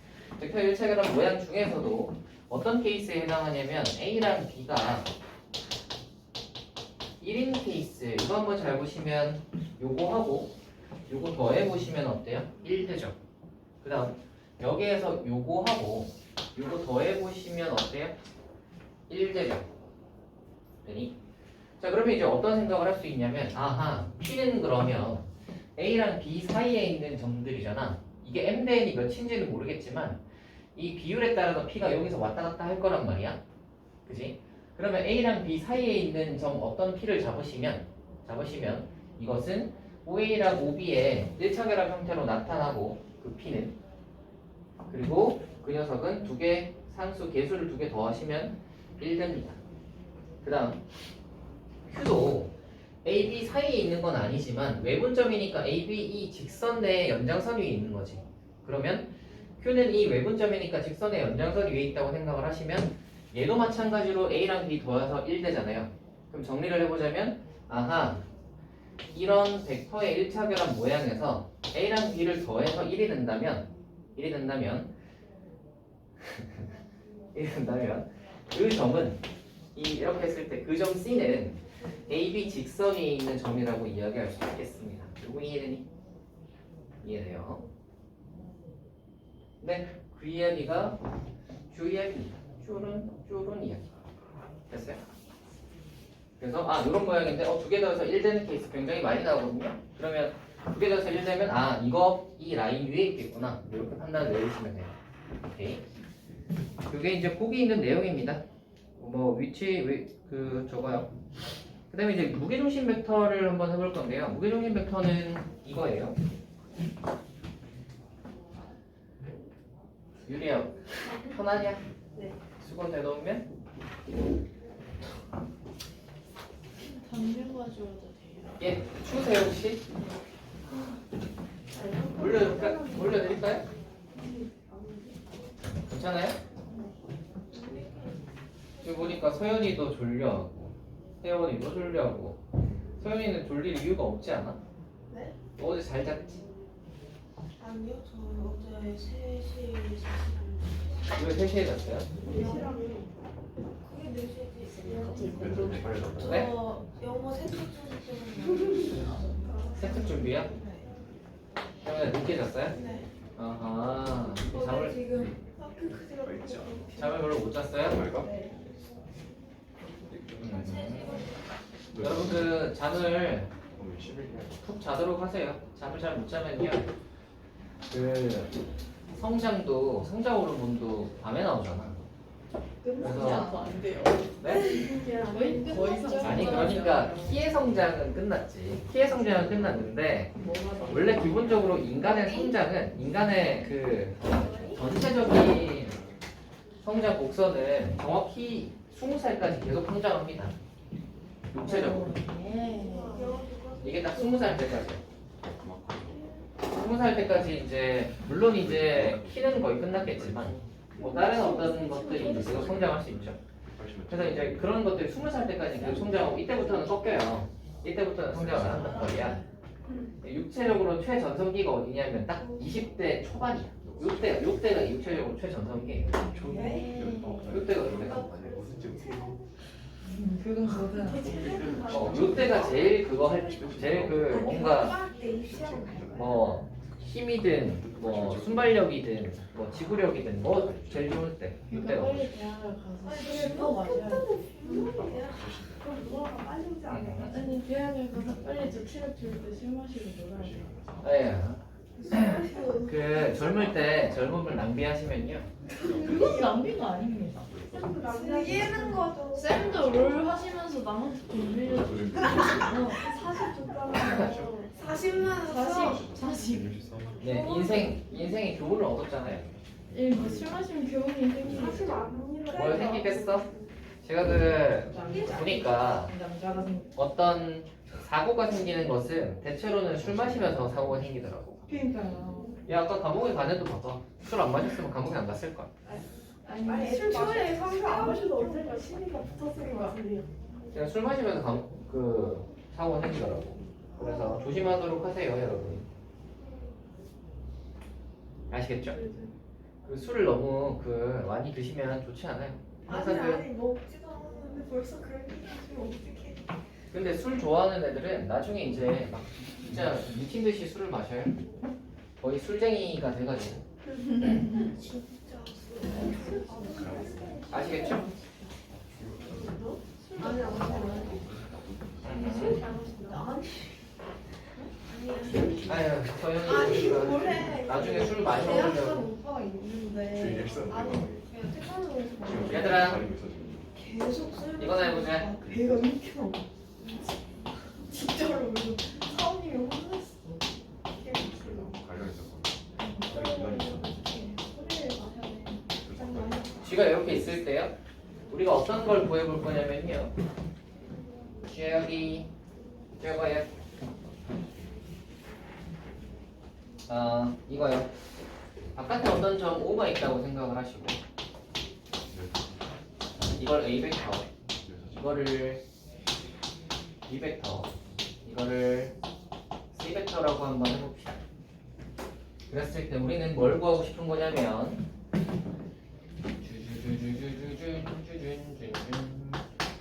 벡터의 1차 결합 모양 중에서도 어떤 케이스에 해당하냐면 A랑 B가 1인 케이스 이거 한번 잘 보시면 요거하고 요거 더해보시면 어때요? 1되죠. 그 다음 여기에서 요거하고 요거 더해보시면 어때요? 1되죠. 되니? 자 그러면 이제 어떤 생각을 할 수 있냐면 아하 P는 그러면 A랑 B 사이에 있는 점들이잖아. 이게 M 대 N이 몇인지는 모르겠지만 이 비율에 따라서 P가 여기서 왔다 갔다 할 거란 말이야. 그지? 그러면 A랑 B 사이에 있는 점 어떤 P를 잡으시면 이것은 OA랑 OB의 1차 결합 형태로 나타나고 그 P는 그리고 그 녀석은 두 개 상수 개수를 두 개 더하시면 1됩니다. 그 다음 Q도 A, B 사이에 있는 건 아니지만 외분점이니까 A, B 이 직선 내에 연장선 위에 있는 거지. 그러면 Q는 이 외분점이니까 직선의 연장선 위에 있다고 생각을 하시면 얘도 마찬가지로 A랑 B 더해서 1되잖아요. 그럼 정리를 해보자면 아하 이런 벡터의 1차 결합 모양에서 A랑 B를 더해서 1이 된다면 그 점은 이렇게 했을 때 그 점 C는 AB 직선 위에 있는 점이라고 이야기할 수 있겠습니다. 이거 이해되니? 이해돼요? 네, 그 이야기가 주 이야기입니다. 쭈른 이야기. 됐어요? 그래서 이런 모양인데 두 개 더해서 1 되는 케이스 굉장히 많이 나오거든요. 그러면 두 개 더해서 1 되면 이 라인 위에 있겠구나. 이렇게 판단을 내리시면 돼요. 오케이. 그게 이제 보기 있는 내용입니다. 뭐 저거요. 그 다음에 이제 무게중심 벡터를 한번 해볼 건데요. 무게중심 벡터는 이거예요. 유리야, 편하냐? 네. 수건 내놓으면? 담배 가져와도 돼요? 예, 추우세요 혹시? 올려드릴까요? 괜찮아요? 지금 보니까 서연이도 졸려하고 혜원이도 졸려하고 서연이는 졸릴 이유가 없지 않아? 네? 너 어제 잘 잤지? 아니요, 저 어제 3시 40분. 왜 3시에 잤어요? 그게 4시지. 왼쪽 빨리 잡아. 네? 저 영어 세특 준비 때문에. 세특 준비야? 네. 그러면 늦게 잤어요? 네. 아하 어제 지금 학교 크지가 잠을 별로 못 잤어요? 말가? 여러분들 잠을 오늘 11일. 푹 자도록 하세요. 잠을 잘 못 자면요 그 성장 호르몬도 밤에 나오잖아. 그래서 안 돼요. 네? 거의 상 아니 그러니까 키의 성장은 끝났지. 키의 성장은 끝났는데 원래 기본적으로 인간의 성장은 인간의 그 전체적인 성장 곡선은 정확히 20살까지 계속 성장합니다. 육체적으로. 이게 딱 20살 때까지야. 20살 때까지 이제 물론 이제 키는 거의 끝났겠지만 뭐 다른 어떤 것들이 이제 계속 성장할 수 있죠. 그래서 이제 그런 것들이 20살 때까지 계속 성장하고 이때부터는 꺾여요. 이때부터는 성장을 안 한단 말이야. 육체적으로 최전성기가 어디냐면 딱 20대 초반이야. 요때가 육체적으로 최전성기예요. 요때가 그건 그거잖아. 요때가 제일 그거 제일 그 뭔가 뭐 힘이든 뭐 순발력이든 뭐 지구력이든 뭐 제일 좋을 때 그러니까 요때가. 빨리 대학을 가서 술도 마셔야 그럼 누나가 빨리 오지 않아요? 아니 대학을 가서 빨리 저 체력 좋을 때 술 마시고 놀아야 돼. 예. 그 젊을 때 젊음을 낭비하시면요. 그건 낭비가 아닙니다. 즐기는 거죠. 쌤도 롤 하시면서 남한테 돈 빌려줘. 40 줬잖아요. 40만 40. 네, 인생의 교훈을 얻었잖아요. 뭐 술 마시면 교훈이 생기는 40 아니라. 뭘 생기겠어? 제가 그 보니까 남자가 생 어떤 사고가 생기는 것은 대체로는 술 마시면서 사고가 생기더라고. 그러니까요. 야 아까 감옥에 가는데도 봐봐. 술 안 마셨으면 감옥에 안 갔을 거야. 아니 술 초에 상주 안 마셔도 언젠가 심리가 붙었을 것 같은데요. 그냥 술 마시면서 그 사고가 생기더라고. 그래서 조심하도록 하세요, 여러분. 아시겠죠? 그 술을 너무 그 많이 드시면 좋지 않아요. 항상 그 먹지도 않았는데 벌써 그런 얘기 하시면 어떡해. 근데 술 좋아하는 애들은 나중에 이제 막 진짜 미친 듯이 술을 마셔요. 거의 술쟁이가 돼가지고. 진짜. 아시겠죠? 아니 안 마셔. 아유, 서영이 아니 그 뭐래. 나중에 술 많이 대학생 먹으려고. 오빠가 있는데 아니 그냥 태권도에서 얘들아, 계속 술 이거나 해보자. 배가 이렇게 나와. 진짜로 그래서 사원님이 혼냈어. 소리를 마셔야 돼. 짠 마셔. 쥐가 이렇게 있을 때요. 우리가 어떤 걸 구해볼 거냐면요. 쥐야 여기 저거요. 이거요. 바깥에 어떤 점 O가 있다고 생각을 하시고 이걸 A 벡터, 이거를 B 벡터, 이거를 C 벡터라고 한번 해봅시다. 그랬을 때 우리는 뭘 구하고 싶은 거냐면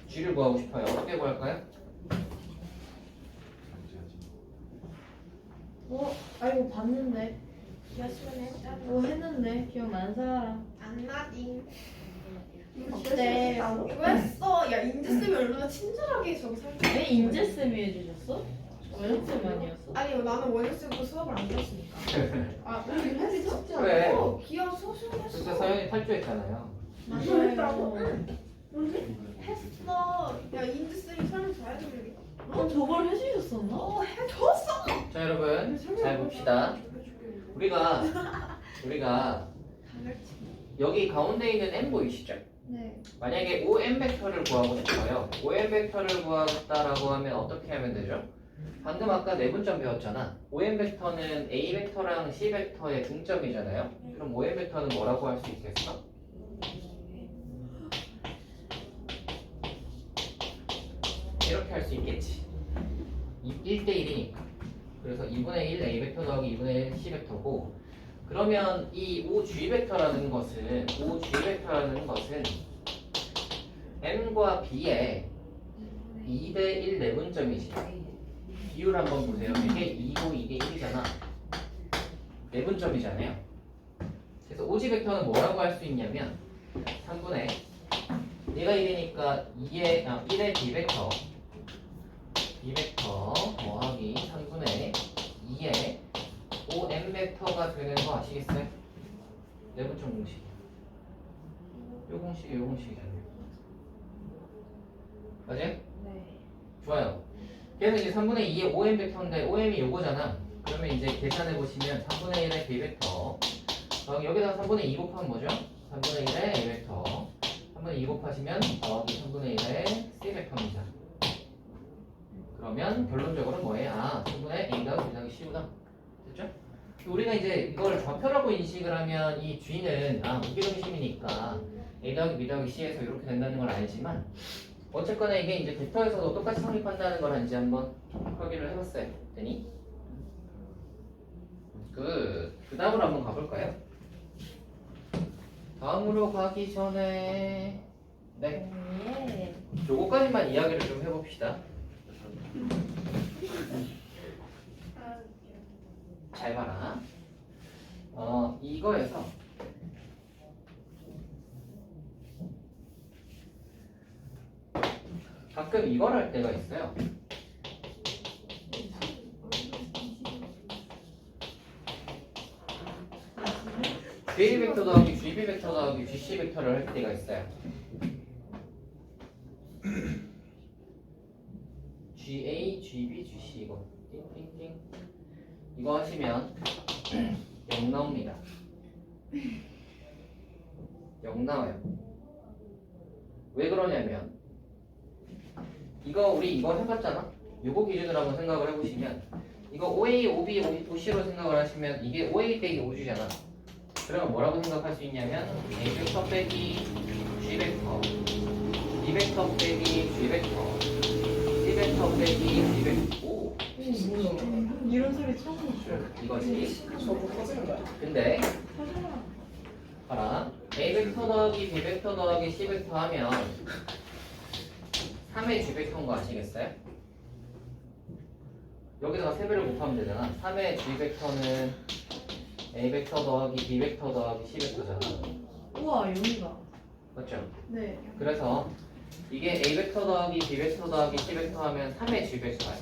G를 구하고 싶어요. 어떻게 구할까요? 아 이거 봤는데. 열심히 했잖아. 뭐 했는데 기억나는 사람. 안 나딩. 어때? 이거 했어. 야 인재쌤이 얼마나 친절하게 저거 설명해. 왜 인재 쌤이 해주셨어? 원영 쌤 아니었어? 아니 나는 원효쌤도 수업을 안 들었으니까. 아 우리 했어? 그래. 기억 소심했어. 진짜 서영이 탈주했잖아요. 맞아요. 했어. 야 인재쌤이 설명 잘해주니까. 저걸 해주셨었나? 해줬어. 자 여러분 잘 봅시다. 우리가 여기 가운데 있는 n 보이시죠? 네. 만약에 OM 벡터를 구하고 싶어요. OM 벡터를 구하겠다라고 하면 어떻게 하면 되죠? 방금 아까 내분점 배웠잖아. OM 벡터는 A 벡터랑 C 벡터의 중점이잖아요. 그럼 OM 벡터는 뭐라고 할 수 있겠어? 이렇게 할 수 있겠지. 1대1이니까. 그래서 2분의 1 A 벡터 더하기 2분의 1 C 벡터고, 그러면 이 OG 벡터라는 것은 M과 B의 2대1 내분점이지. 비율 한번 보세요. 이게 2고 이게 1이잖아. 내분점이잖아요. 그래서 OG 벡터는 뭐라고 할 수 있냐면 3분의 얘가 1이니까 1의 B 벡터 더하기 3분의 2의 OM 벡터가 되는 거 아시겠어요? 내분점 공식. 요 공식이잖아요. 맞아요? 네. 좋아요. 그래서 이제 3분의 2의 OM 벡터인데 OM이 요거잖아. 그러면 이제 계산해 보시면 3분의 1의 B 벡터 여기다가 3분의 2 곱하면 뭐죠? 3분의 1의 A 벡터 3분의 2 곱하시면 더하기 3분의 1의 C 벡터입니다. 그러면 결론적으로 뭐예요? 아, 충분해 A 더하기 B 더하기 C구나. 됐죠? 우리가 이제 이걸 좌표라고 인식을 하면 이 G는 무게중심이니까 A 더하기 B 더하기 C에서 이렇게 된다는 걸 알지만 어쨌거나 이게 이제 벡터에서도 똑같이 성립한다는 걸 한지 한번 확인을 해봤어요. 됐니? 그 다음으로 한번 가볼까요? 다음으로 가기 전에 네, 요거까지만 이야기를 좀 해봅시다. 잘 봐라. 이거에서 가끔 이걸 할 때가 있어요. GA 벡터 더하기 GB 벡터 더하기 GC 벡터를 할 때가 있어요. GA, GB, GC 이거 띵띵띵 이거 하시면 0 나옵니다. 0 나와요. 왜 그러냐면 우리 이거 해봤잖아. 요거 기준으로 한번 생각을 해보시면 이거 OA, OB, OC로 생각을 하시면 이게 OA 빼기 OG잖아. 그러면 뭐라고 생각할 수 있냐면 A 벡터 빼기 G 벡터, B 벡터 빼기 G 벡터, C 벡터 빼기 G 벡터. 오, 이런 소리 처음 들었어요. 이것이. 저거 터지는 거야? 근데 봐라. A 벡터 더하기 B 벡터 더하기 C 벡터 하면 3의 G 벡터인 거 아시겠어요? 여기다가 3배를 곱하면 되잖아. 3의 G 벡터는 A 벡터 더하기 B 벡터 더하기 C 벡터잖아. 우와 여기가. 맞죠? 네. 그래서 이게 A 벡터 더하기 B 벡터 더하기 C 벡터 하면 3의 G 벡터야.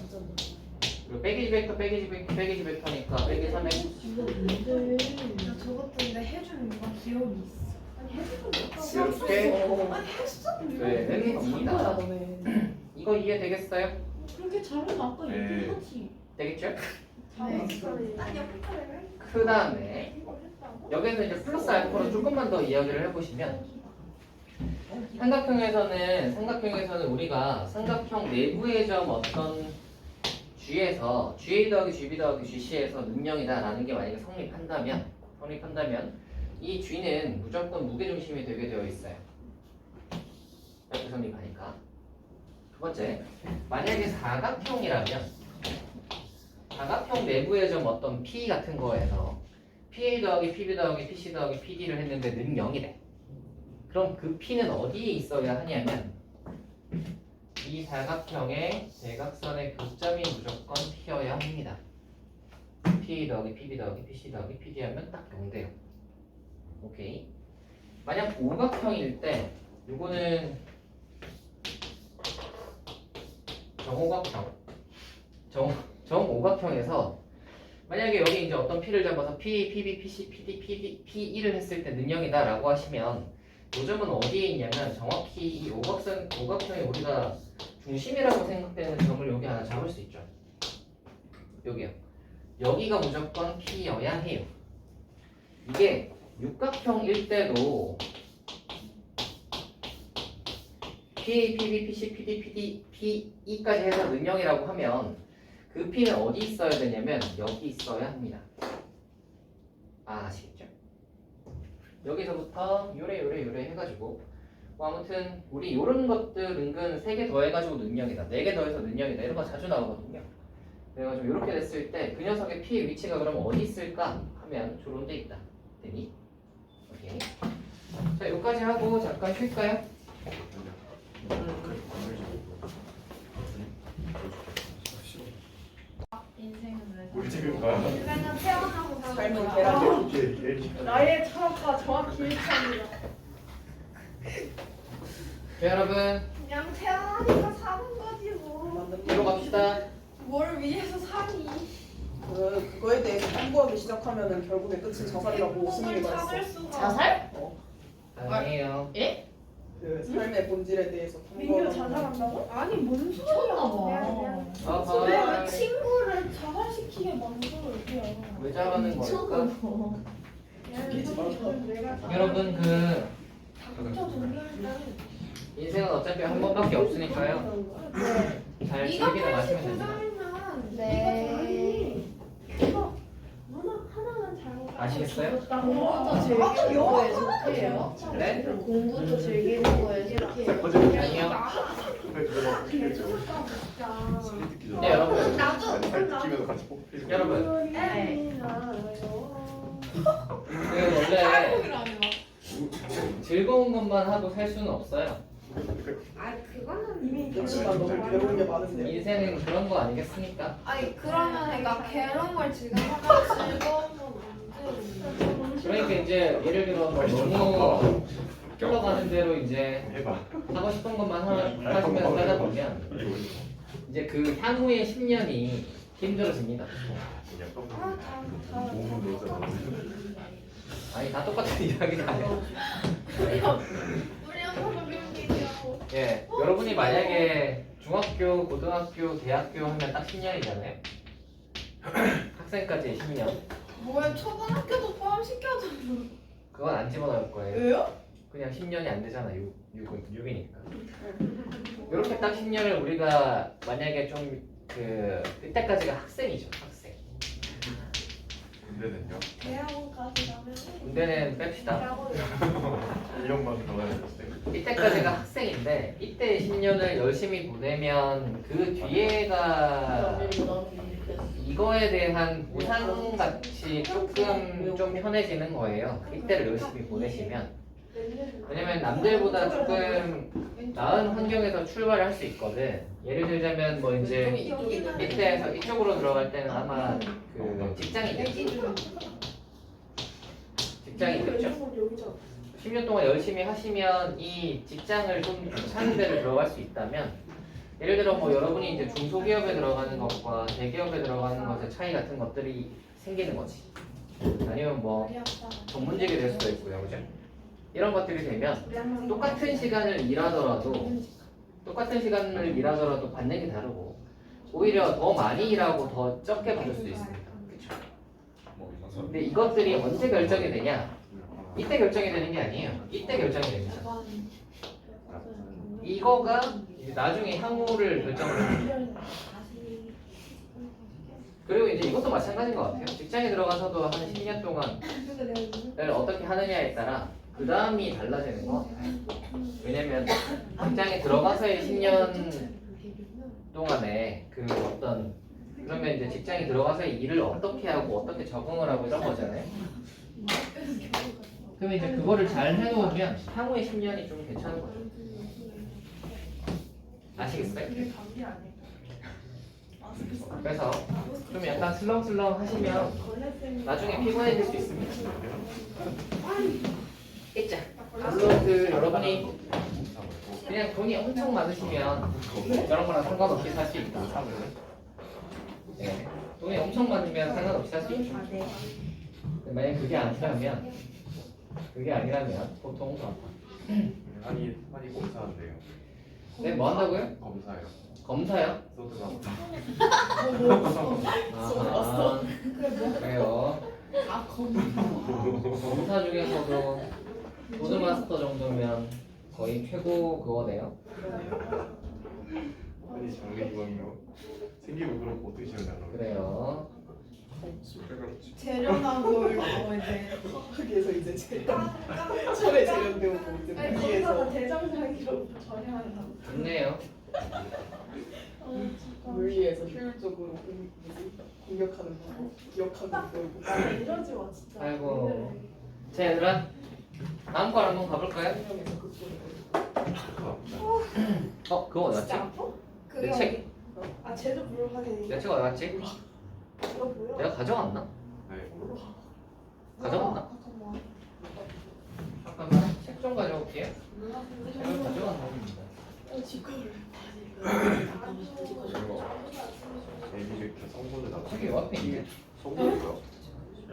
그리고 빼기 G 벡터 빼기 G 벡터 빼기 G 벡터니까 빼기 3의 이거 뭔데? 나 저것도 근데 해주는 거 기억이 있어. 아니 해주는 거 이렇게 아니 했어? 되는 거야 겁니다. 너네. 이거 이해되겠어요? 그렇게 잘하면 아까 네. 얘기했지. 되겠죠? 네. 아니 옆에 그 다음에 여기서 이제 플러스 알파로 조금만 더 이야기를 해보시면 삼각형에서는 우리가 삼각형 내부의 점 어떤 G에서 GA 더하기 GB 더하기 GC에서 능령이다라는 게 만약에 성립한다면 이 G는 무조건 무게중심이 되게 되어 있어요. 이렇게 성립하니까. 두 번째, 만약에 사각형이라면 사각형 내부의 점 어떤 P 같은 거에서 PA 더하기 PB 더하기 PC 더하기 PD를 했는데 는 0이래. 그럼 그 P는 어디에 있어야 하냐면 이 사각형의 대각선의 교점이 무조건 P여야 합니다. PA 더하기 PB 더하기 PC 더하기 PD 하면 딱 0돼요. 오케이. 만약 오각형일 때 요거는 정오각형 정오각형에서 만약에 여기 이제 어떤 P를 잡아서 P, PB, PC, PD, P1을 했을 때 능형이다 라고 하시면 요 점은 어디에 있냐면 정확히 이 오각형이 우리가 중심이라고 생각되는 점을 여기 하나 잡을 수 있죠. 여기요. 여기가 무조건 P여야 해요. 이게 육각형일 때도 PA, PB, PC, PD, PE까지 해서 능형이라고 하면 그 P는 어디 있어야 되냐면 여기 있어야 합니다. 아시겠죠? 여기서부터 요래 해가지고 아무튼 우리 요런 것들 은근 3개 더해가지고 능형이다 4개 더해서 능형이다 이런 거 자주 나오거든요. 그래가지고 이렇게 됐을 때 그 녀석의 P의 위치가 그럼 어디 있을까 하면 저런 데 있다. 되니? 오케이. 자 여기까지 하고 잠깐 쉴까요? 인생은 왜 우리 지금 봐. 인생은 태어나고 삶은 사는 계란. 나의 철학과 정확히 일치합니다. 자 여러분 그냥 태어나니까 사는 거지 뭐. 뒤로 갑시다. 뭘 위해서 사니? 그거에 대해서 탐구하기 시작하면은 결국에 끝은 자살이라고 스님이 행복을 말했어. 찾을 수가 자살? 아니에요. 그 삶의 본질에 대해서 민규 탐구하는 자살한다고? 아니 뭔 미쳤나봐. 아하. 왜 친구를 자살시키게 만들어 이게? 왜 잘하는 걸까? 죽이지 말고. 여러분 그 닥쳐 돌릴 때는 인생은 어차피 한 번밖에 없으니까요. 잘 이거 즐기다 마시면 됩니다. 89점이면 네. 이거 누나 하나만 잘못. 아시겠어요? 공부도 즐기는 거에 속해요. 네? 공부도 즐기는 거에 속해요. 아니요. 진짜. 네, 여러분. 나도 잘 느끼면서 같이 뽑히는 거. 여러분. 네. 그 원래 탈북을 안 해봐. 즐거운 것만 하고 살 수는 없어요. 아 그거는 이미 역시나 너무 배우는 게 많은데요. 인생은 그런 거 아니겠습니까? 아니 그러면 그러니까 그런 걸 즐거워하면 즐거운 건안 그러니까 이제 예를 들어 뭐 너무 흘러가는 대로 이제 해봐. 하고 싶은 것만 하시면서 살다 보면 이제 그 향후의 10년이 힘들어집니다. 몸은 놓잖아. 아니 다 똑같은 이야기가 아니에요. 우리 엄마가 배운 게 있냐고. 예, 여러분이 만약에 중학교, 고등학교, 대학교 하면 딱 10년이잖아요. 학생까지 10년. 뭐야 초등학교도 포함시켜줘. 그건 안 집어넣을 거예요. 왜요? 그냥 10년이 안 되잖아. 6이니까. 이렇게 딱 10년을 우리가 만약에 좀 그때까지가 학생이죠. 학생. 군대는요? 대학원까지 가면. 군대는 뺍시다. 1년만 더 가야 됐어요. 이때까지가 학생인데 이때 10년을 열심히 보내면 그 뒤에가 이거에 대한 보상같이 조금 좀 편해지는 거예요. 이때를 열심히 보내시면. 왜냐면 남들보다 조금 나은 환경에서 출발을 할 수 있거든. 예를 들자면 뭐 이제 이때에서 이쪽으로 들어갈 때는 아마 그 직장이겠죠. 직장이겠죠. 10년 동안 열심히 하시면 이 직장을 좀 괜찮은 데를 들어갈 수 있다면 예를 들어 뭐 여러분이 이제 중소기업에 들어가는 것과 대기업에 들어가는 것의 차이 같은 것들이 생기는 거지. 아니면 뭐 전문직이 될 수도 있고요, 그죠? 이런 것들이 되면 똑같은 시간을 일하더라도 받는 게 다르고 오히려 더 많이 일하고 더 적게 받을 수도 있습니다. 그렇죠? 근데 이것들이 언제 결정이 되냐? 이때 결정이 되는 게 아니에요. 이때 결정이 됩니다. 이거가 이제 나중에 향후를 결정을 합니다. 그리고 이제 이것도 마찬가지인 것 같아요. 직장에 들어가서도 한 10년 동안 어떻게 하느냐에 따라 그 다음이 달라지는 것 같아요. 왜냐면 직장에 들어가서의 10년 동안에 그 어떤 그러면 이제 직장에 들어가서의 일을 어떻게 하고 어떻게 적응을 하고 이런 거잖아요. 그러면 이제 그거를 잘 해놓으면 향후의 10년이 좀 괜찮은 거죠. 아시겠어요? 그래서 좀 약간 슬렁슬렁 하시면 나중에 피곤해질 수 있습니다. 있자. 그 여러분이 그냥 돈이 엄청 많으시면 저런 거랑 상관없이 살 수 있다. 네. 돈이 엄청 많으면 상관없이 살 수 있죠. 만약 그게 아니라면 보통 많이 검사한대요. 네, 뭐 한다고요? 검사요. 검사요? 소드가 아, 그래요. 검사 중에서도 보드마스터 정도면 거의 최고 그거네요. 아니 장래희망이요. 생기고 그럼 어떻게 시작하려고? 그래요. 재련하고 이러고 이제 거기에서 이제 제가 처음에 재련되고 이제 위에서 대장장이로 전향한다. 좋네요. 물 위에서 효율적으로 공격하는 거 기억하고 있고. 이러지 마 진짜. 아이고. 자, 얘들아. 다음 걸 한번 가볼까요? 설명해서 그거. 그거 어디 갔지? 진짜 아파? 내 책, 아 쟤도 물 하게. 내 책 어디 갔지? 이거 뭐야? 내가 가져왔나? 네. 가져왔나? 잠깐만, 책 좀 가져올게요. 책을 가져간 겁니다. 직거를. 애기 이렇게 성분을 나. 책이 옆에 있네. 성분이요?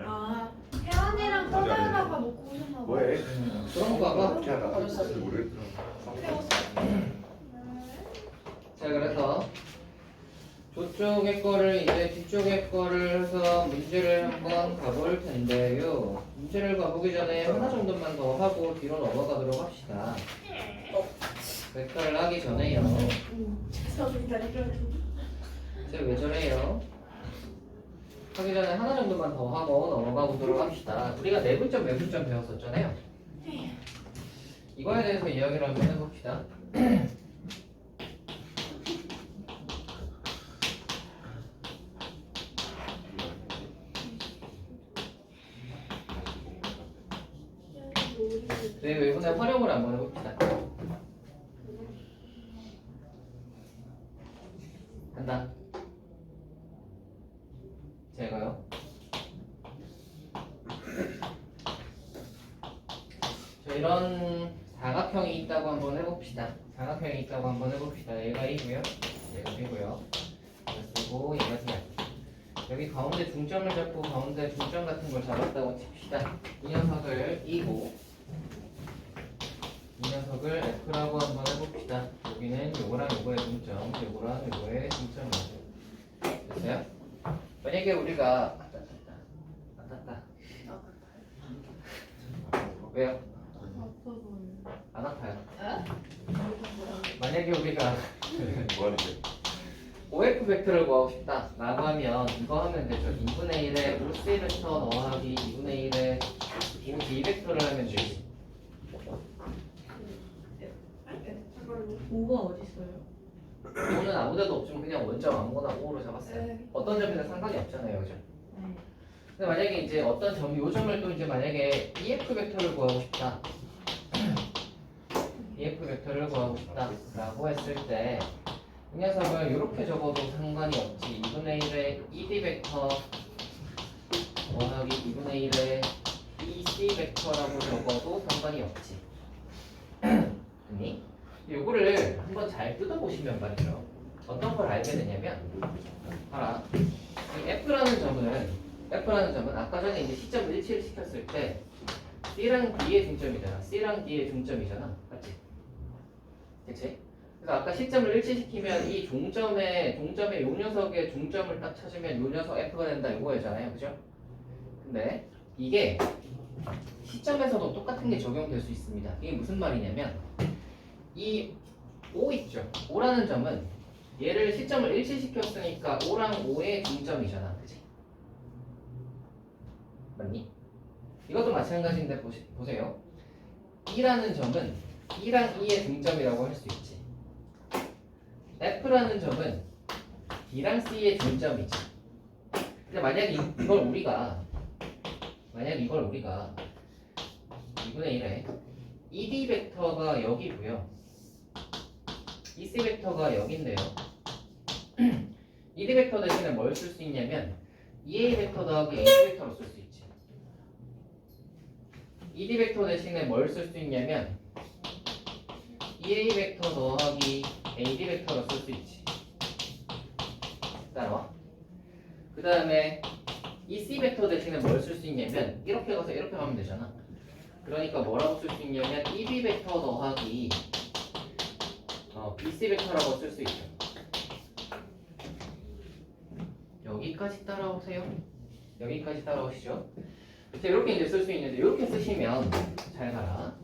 아 혜원이랑 떠들다가 놓고 오셨나 봐. 뭐해? 그런 거 봐봐. 어떻게 하다가 모르겠어. 자, 그래서 저쪽의 거를 이제 뒤쪽의 거를 해서 문제를 한번 가볼 텐데요. 문제를 가보기 전에 하나 정도만 더 하고 뒤로 넘어가도록 합시다. 벡터를 하기 전에요. 죄송합니다. 이런. 이제 왜 저래요? 하기 전에 하나 정도만 더 하고 넘어가 보도록 합시다. 우리가 내분점, 외분점 배웠었잖아요. 이거에 대해서 이야기를 한번 해봅시다. 네, 외분의 활용을 한번 해봅시다. 간다. 제가요. 자, 이런 사각형이 있다고 한번 해봅시다. 사각형이 있다고 한번 해봅시다. 얘가 2고요. 얘가 B고요. 얘가 쓰고 얘가 C. 여기 가운데 중점을 잡고 가운데 중점 같은 걸 잡았다고 칩시다. 이 녀석을 2고 이 녀석을 F라고 한번 해봅시다. 여기는 요거랑 요거의 중점, 요거랑 요거의 중점이죠. 됐어요? 만약에 우리가 안 탔다. 왜요? 안 아파요. 만약에 우리가 뭐하는데? OF 벡터를 구하고 싶다 라고 하면 이거 하면 되죠. 2분의 1에 OC 벡터 더하기 2분의 1에 OD 벡터를 하면 되지. 5가 어디 있어요? 5는 아무데도 없지만 그냥 원점 아무거나 5로 잡았어요. 네. 어떤 점이든 상관이 없잖아요, 그죠? 네. 근데 만약에 이제 어떤 점, 요 점을 또 이제 만약에 EF 벡터를 구하고 싶다. EF 벡터를 구하고 싶다라고 했을 때 이 녀석을 이렇게 적어도 상관이 없지. 2분의 1의 ED 벡터 더하기 2분의 1의 EC 벡터라고 적어도 상관이 없지. 아니? 요거를 한번 잘 뜯어보시면 말이죠. 어떤 걸 알게 되냐면 봐라. 이 F라는 점은 아까 전에 이제 시점 일치를 시켰을 때 C랑 D의 중점이잖아. C랑 D의 중점이잖아. 맞지? 그치? 그래서 아까 시점을 일치시키면 이 종점의 요 녀석의 중점을 딱 찾으면 요 녀석 F가 된다 이거였잖아요. 그죠? 근데 이게 시점에서도 똑같은 게 적용될 수 있습니다. 이게 무슨 말이냐면 이 O 있죠? O라는 점은 얘를 시점을 일치시켰으니까 O랑 O의 중점이잖아. 그치? 맞니? 이것도 마찬가지인데 보세요. E라는 점은 E랑 E의 중점이라고 할 수 있지. F라는 점은 D랑 C의 중점이지. 근데 만약 이걸 우리가 2분의 1에 ED 벡터가 여기고요. EC 벡터가 여기인데요. ED 벡터 대신에 뭘 쓸 수 있냐면 EA 벡터 더하기 AD 벡터로 쓸 수 있지. ED 벡터 대신에 뭘 쓸 수 있냐면 EA 벡터 더하기 AD 벡터로 쓸 수 있지. 따라와. 그 다음에 EC 벡터 대신에 뭘 쓸 수 있냐면 이렇게 가서 이렇게 하면 되잖아. 그러니까 뭐라고 쓸 수 있냐면 EB 벡터 더하기 BC 벡터라고 쓸 수 있죠. 여기까지 따라오세요. 여기까지 따라오시죠. 자, 이렇게 이제 쓸 수 있는데 이렇게 쓰시면 잘 가라.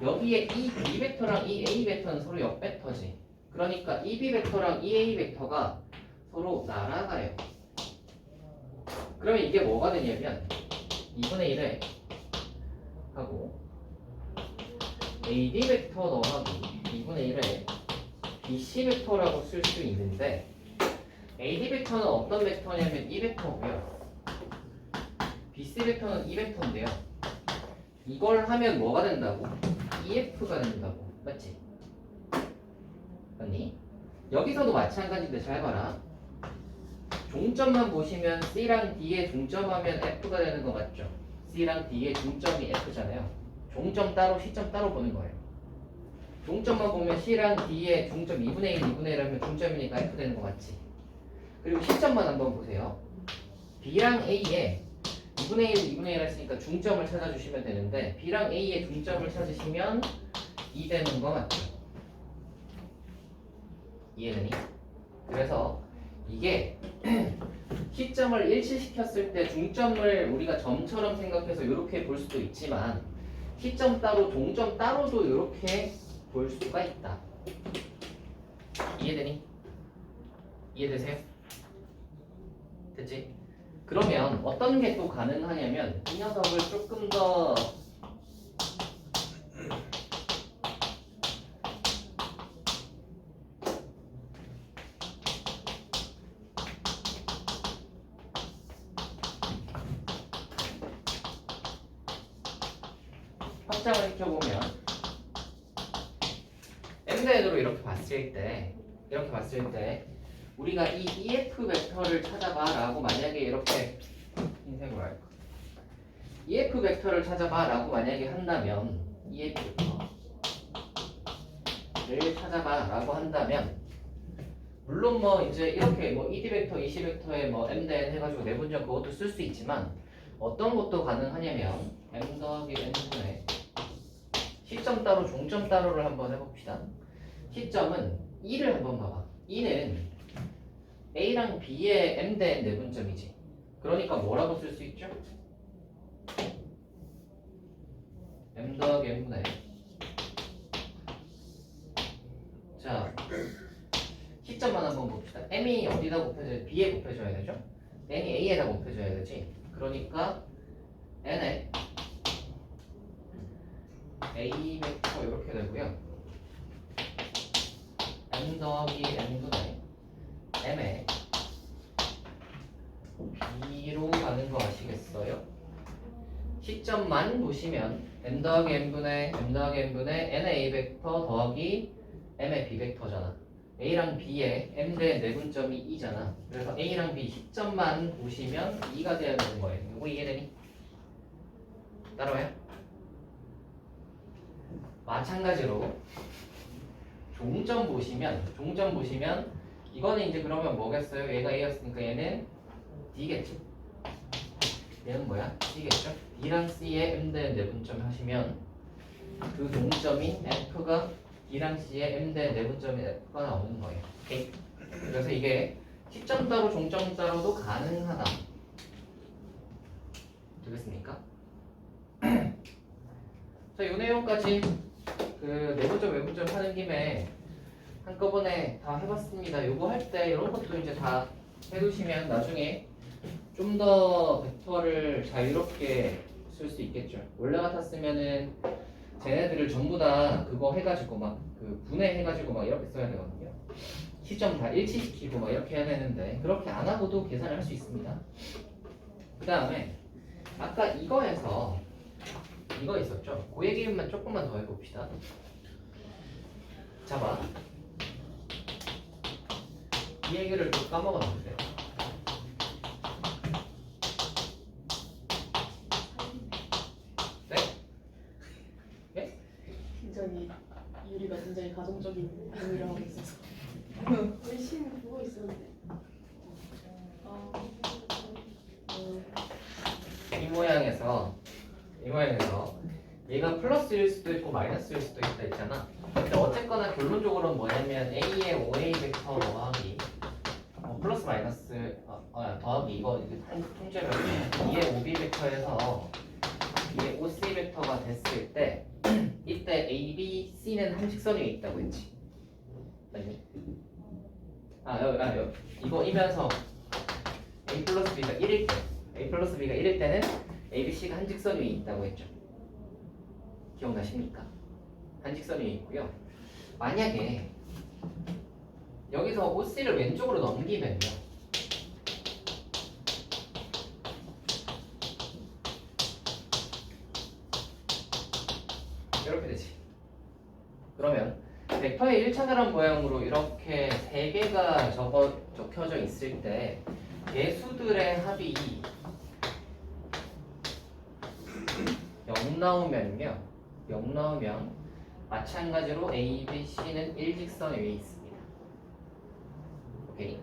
여기에 이 B 벡터랑 이 A 벡터는 서로 옆 벡터지. 그러니까 이 B 벡터랑 이 A 벡터가 서로 날아가요. 그러면 이게 뭐가 되냐면 2분의 1에 하고 AD 벡터 더하기 2분의 1에 BC 벡터라고 쓸 수 있는데 AD 벡터는 어떤 벡터냐면 이 벡터고요. BC 벡터는 이 벡터인데요. 이걸 하면 뭐가 된다고? EF가 된다고. 맞지? 맞니? 여기서도 마찬가지인데 잘 봐라. 종점만 보시면 C랑 D의 중점하면 F가 되는 거 맞죠? C랑 D의 중점이 F잖아요. 종점 따로 시점 따로 보는 거예요. 종점만 보면 C랑 D의 중점 2분의 1, 2분의 1 하면 중점이니까 F 되는 거 맞지? 그리고 시점만 한번 보세요. B랑 A에 2분의 1, 2분의 1 했으니까 중점을 찾아주시면 되는데 B랑 A의 중점을 찾으시면 2 되는 거 맞죠? 이해되니? 그래서 이게 시점을 일치시켰을 때 중점을 우리가 점처럼 생각해서 이렇게 볼 수도 있지만 시점 따로 종점 따로도 이렇게 볼 수가 있다. 이해되니? 이해되세요? 됐지? 그러면 어떤 게 또 가능하냐면 이 녀석을 조금 더 확장을 시켜보면 m대으로 이렇게 봤을 때 우리가 이 EF 벡터를 찾아봐 라고 만약에 이렇게 흰색으로 할까 EF 벡터를 찾아봐 라고 만약에 한다면 EF 벡터를 찾아봐 라고 한다면 물론 뭐 이제 이렇게 뭐 ED 벡터, EC 벡터에 뭐 m대 해가지고 내분적 그것도 쓸 수 있지만 어떤 것도 가능하냐면 m 더하기 n분의 시점 따로 종점 따로를 한번 해봅시다. 시점은 2를 한번 봐봐. 2는 A랑 B의 M 대 N 내분점이지. 그러니까 뭐라고 쓸 수 있죠? M 더하기 N분의 자 시점만 한번 봅시다. M이 어디다 곱해줘야 B에 곱해줘야 되죠? N이 A에다 곱해줘야 되지. 그러니까 N에 A 벡터 이렇게 되고요. M 더하기 N분의 M에 B로 가는 거 아시겠어요? 시점만 보시면 M 더하기 N분의 N의 A 벡터 더하기 M의 B 벡터잖아. A랑 B의 M 대 내분점이 2잖아. 그래서 A랑 B 시점만 보시면 2가 돼야 되는 거예요. 이거 이해되니? 따라와요? 마찬가지로 종점 보시면 이거는 이제 그러면 뭐겠어요? 얘가 A였으니까 얘는 D겠죠? 얘는 뭐야? D겠죠? D랑 C의 M 대 내분점 하시면 그 동점인 F가 D랑 C의 M 대 내분점인 F가 나오는 거예요. 오케이? 그래서 이게 시점 따로 종점 따로도 가능하다. 되겠습니까? 자, 이 내용까지 그 내분점 외분점 하는 김에 한꺼번에 다 해봤습니다. 요거 할 때 이런 것도 이제 다 해두시면 나중에 좀 더 벡터를 자유롭게 쓸 수 있겠죠. 원래 같았으면은 쟤네들을 전부 다 그거 해가지고 막 그 분해해가지고 막 이렇게 써야 되거든요. 시점 다 일치시키고 막 이렇게 해야 되는데 그렇게 안 하고도 계산을 할 수 있습니다. 그 다음에 아까 이거에서 이거 있었죠? 그 얘기만 조금만 더 해봅시다. 잡아. 이 얘기를 또 까먹었는데. 네? 네? 굉장히 유리가 굉장히 가정적인 행위를 하고 있어서 열심히 보고 있었는데. 이 모양에서 얘가 플러스일 수도 있고 마이너스일 수도 있다 있잖아. 근데 어쨌거나 결론적으로는 뭐냐면 A의 OA 벡터 더하기 플러스 마이너스 더하기 이거 통째로 2의 OB 벡터에서 2의 OC 벡터가 됐을 때 이때 A, B, C는 한 직선 위에 있다고 했지. 맞니? 여기 이거이면서 A 플러스 B가 1일 때 A 플러스 B가 1일 때는 A, B, C가 한 직선 위에 있다고 했죠. 기억나십니까? 한 직선 위에 있고요. 만약에 여기서 OC를 왼쪽으로 넘기면요. 이렇게 되지. 그러면 벡터의 1차가람 모양으로 이렇게 3개가 적혀져 있을 때 개수들의 합이 0 나오면 마찬가지로 A, B, C는 일직선 위에 있습니다. 오케이.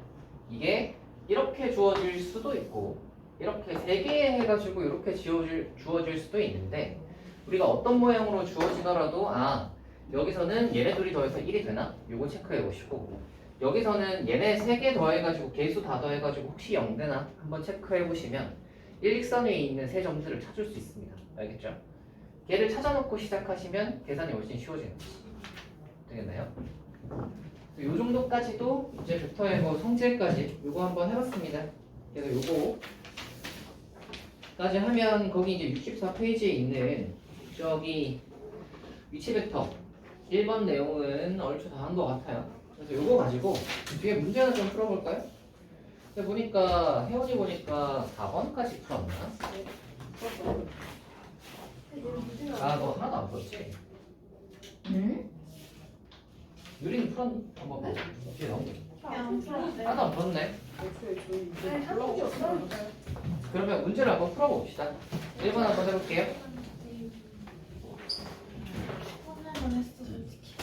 이게 이렇게 주어질 수도 있고 이렇게 3개 해가지고 이렇게 주어질 수도 있는데 우리가 어떤 모양으로 주어지더라도 여기서는 얘네 둘이 더해서 1이 되나? 요거 체크해 보시고 여기서는 얘네 3개 더해가지고 개수 다 더해가지고 혹시 0 되나? 한번 체크해 보시면 일직선 위에 있는 세 점들을 찾을 수 있습니다. 알겠죠? 걔를 찾아놓고 시작하시면 계산이 훨씬 쉬워지는 거지. 되겠나요? 요 정도까지도 이제 벡터의 뭐 성질까지 요거 한번 해봤습니다. 그래서 요거까지 하면 거기 이제 64페이지에 있는 저기 위치 벡터 1번 내용은 얼추 다 한 것 같아요. 그래서 요거 가지고 뒤에 문제 하나 좀 풀어볼까요? 근데 보니까 혜원이 보니까 4번까지 풀었나? 아, 너 하나도 안 풀었지? 응? 유리는 풀었니? 한번 보자. 뒤에 나온 거. 그냥 풀었대. 하나도 안 풀었네. 애초에 저희 이제 아니, 한 번도 없어요. 그러면 문제를 한번 풀어봅시다. 1번 한번 해볼게요. 하나만 했어, 솔직히.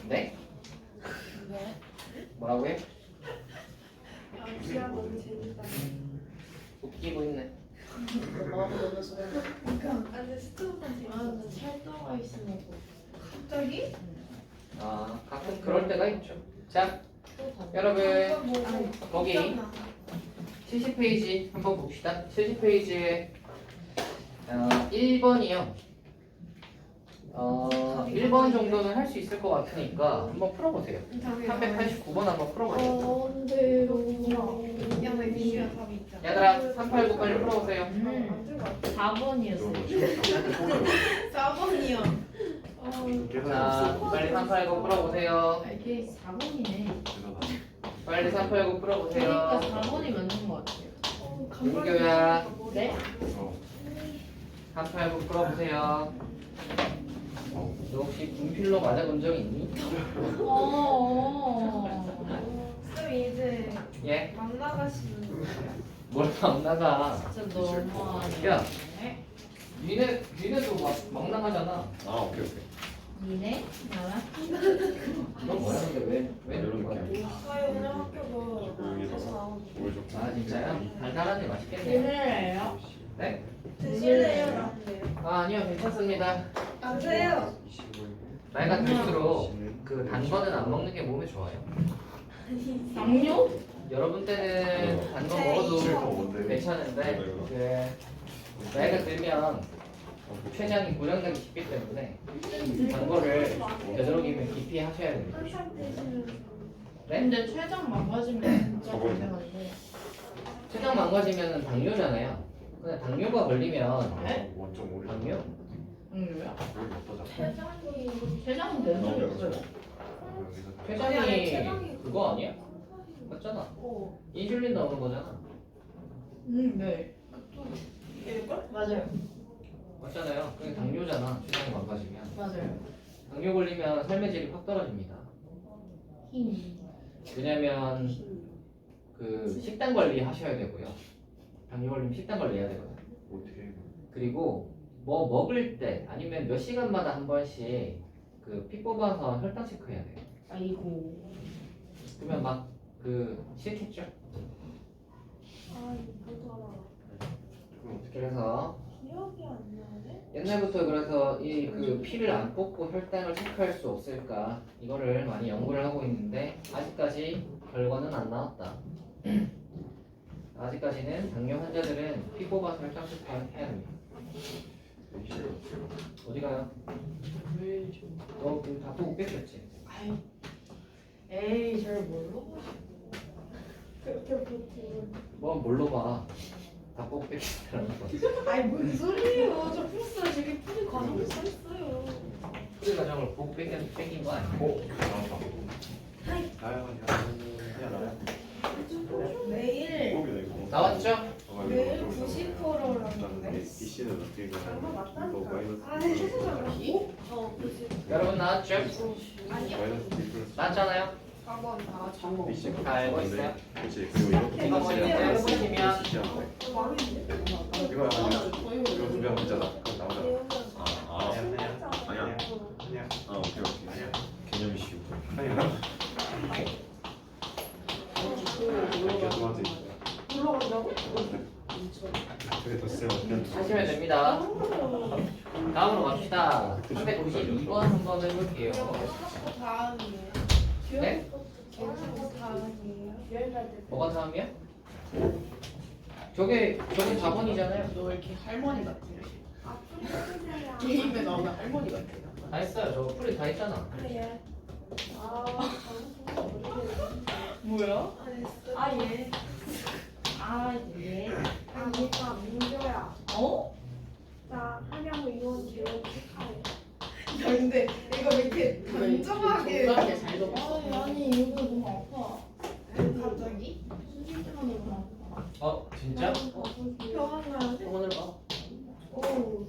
네? 왜? 뭐라고요? 아, 지하 너무 재밌다. 웃기고 있네. 그러니까, 근데 스토브가 재밌어. 찰떡가 있으면 갑자기? 아, 가끔 그럴 때가 있죠. 자, 여러분 거기 70페이지 한번 봅시다. 70페이지에 1번이요. 1번 정도는 할 수 있을 것 같으니까 한번 풀어보세요. 389번 한번 풀어보세요. 가운데로 야, 나 이슈야 답이 있잖아. 얘들아, 389 빨리 풀어보세요. 4번이었어요 4번이요. 자, 빨리 389 풀어보세요. 이게 4번이네 빨리 389 풀어보세요. 그러니까 4번이 맞는 것 같아요 윤교야, 네? 389 풀어보세요. 너 혹시 분필로 맞아본 적 있니? 쌤 이제 예? 막 나가시는 거예요? 뭘 안 나가. 진짜 너무하네 야. 니네도 막 나가잖아. 아 오케이 오케이. 니네? 나랑? 너 뭐야? 근데 왜 이런 이런 거야? 느낌. 저희 오늘 학교도 다시 나오는 뭘 좋게. 아 진짜요? 달달하니 맛있겠네요. 니네래요? 네? 드실래요? 라는데요. 아 아니요 괜찮습니다. 안 돼요. 나이가 들수록 그 단 거는 안 먹는 게 몸에 좋아요. 당뇨? 여러분 때는 단 거 먹어도 괜찮은데 그 나이가 들면 췌장이 고장나기 쉽기 때문에 단 거를 되도록이면 깊이 하셔야 됩니다. 한참 드시면 네? 근데 췌장 망가지면 진짜 저거요? 문제가인데 췌장 망가지면 당뇨잖아요. 근데 당뇨가 걸리면 네? 원점 오리. 당뇨? 당뇨야? 췌장이 췌장은 내 소리 없어요 췌장이 그거 아니야? 맞잖아. 인슐린 나오는 거잖아. 네 일걸? 맞아요 맞잖아요. 그게 당뇨잖아. 췌장이 망가지면. 맞아요 당뇨 걸리면 삶의 질이 확 떨어집니다. 힘 왜냐면 그 식단 관리 하셔야 되고요. 당뇨 걸리면 식단 관리해야 되거든요. 어떻게? 그리고 뭐 먹을 때 아니면 몇 시간마다 한 번씩 그 피 뽑아서 혈당 체크해야 돼요. 아이고 그러면 막 그 싫겠죠? 아 이거 알아. 그럼 어떻게? 그래서 기억이 안 나네. 옛날부터 그래서 이 그 피를 안 뽑고 혈당을 체크할 수 없을까 이거를 많이 연구를 하고 있는데 아직까지 결과는 안 나왔다. 아직까지는 당뇨 환자들은 피 뽑아서 혈당 체크해야 됩니다. 어디 가요? 너그 다보고 뺏겼지? 아유 에이 절 뭘로 뭐 뭘로 봐? 다보고 뺏겼다는 거. 아니 뭔 소리예요? 저 풀었어요. 저기 풀이 과정도 써 있어요. 프리 과정을 보고 뺏긴 거 아니야? 나왔다. 나야 나야. 매일 목이다 이거. 나왔죠? 매일 90%라는데. BC는 어떻게 얼마 맞다니까. 너 마이너스 아 해주잖아. 90. 여러분 나왔죠? 아니요. 마이너스 D 플러스. 나왔잖아요? 4번 다. BC 다 알고 있어요? 그렇지. 그리고 이렇게 이거 먼저 해보시면 망했네. 이거 아니야. 이거 준비하면 되잖아. 그럼 나오잖아. 아니야. 아니야. 아니야. 아 오케이 오케이 아니야. 개념이 쉬워 아니야. 이렇게 도와줘. 올라간다고? 그게 더 세요. 하시면 됩니다. 다음으로 갑시다. 392번 한번 해볼게요. 다음이에요. 네? 다음이에요. 뭐가 다음이야? 저게 4번이잖아요. 너 왜 이렇게 할머니 같아? 게임에 나오는 할머니 같아. 다 했어요. 저 풀이 다 했잖아. 그래. 뭐야? 아 예. 아 예. 아니까 민조야. 어? 나 한양 이혼 결혼 축하해. 야 근데 이거 왜 이렇게 단정하게 건강하게 잘 적었어. 아니 이거 너무 아파. 갑자기? 숨쉴 때마다 너무 아파. 진짜? 병원 가야 돼? 병원을 가. 오.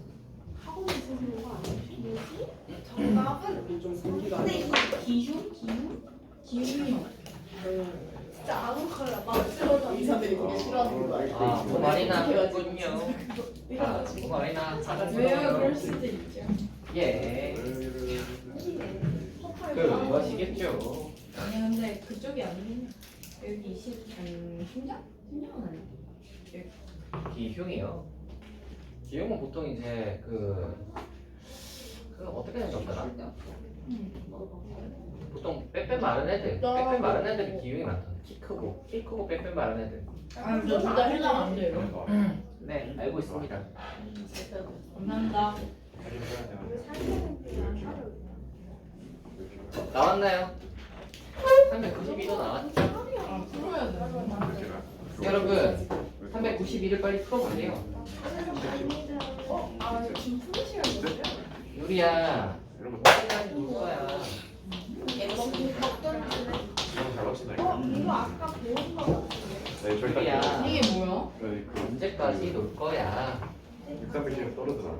학원 있으시는 거 아니지? 뭐지? 정답은 여기 좀 공기가. 근데 이거 기흉? 기흉이요. 진짜 아무 컬러 맞추러져. 의사들이 되게 싫어하는 거 알고 아, 있어. 말이 나군요. 아, 말이 나. 왜요? 그럴 수도 있죠. 예. 그것이겠죠. 아니 근데 그쪽이 아니면 여기 심장? 심장은 아니야. 기흉이요. 기흉은 보통 이제 그 어떻게 생겼더라? 보통 빼빼 마른 애들, 빼빼 마른 애들이 기흉이 많다. 키 크고 빼빼 마른 애들. 아니 저 둘 다 해당 안 돼요. 네, 알고 있습니다. 감사합니다. 나왔나요? 392도 나왔죠? 아 풀어야 돼. 여러분, 392를 빨리 풀어볼게요. 아 지금 푸는 시간이었어요? 유리야, 이런 거 어디까지 놀 거야? 잘 맞춘다니까. 이거 아까 배운 거 같은데. 네, 저희 유리야, 딱 이게 뭐야? 언제까지 놀 거야? 육삼백 시간 떨어지나?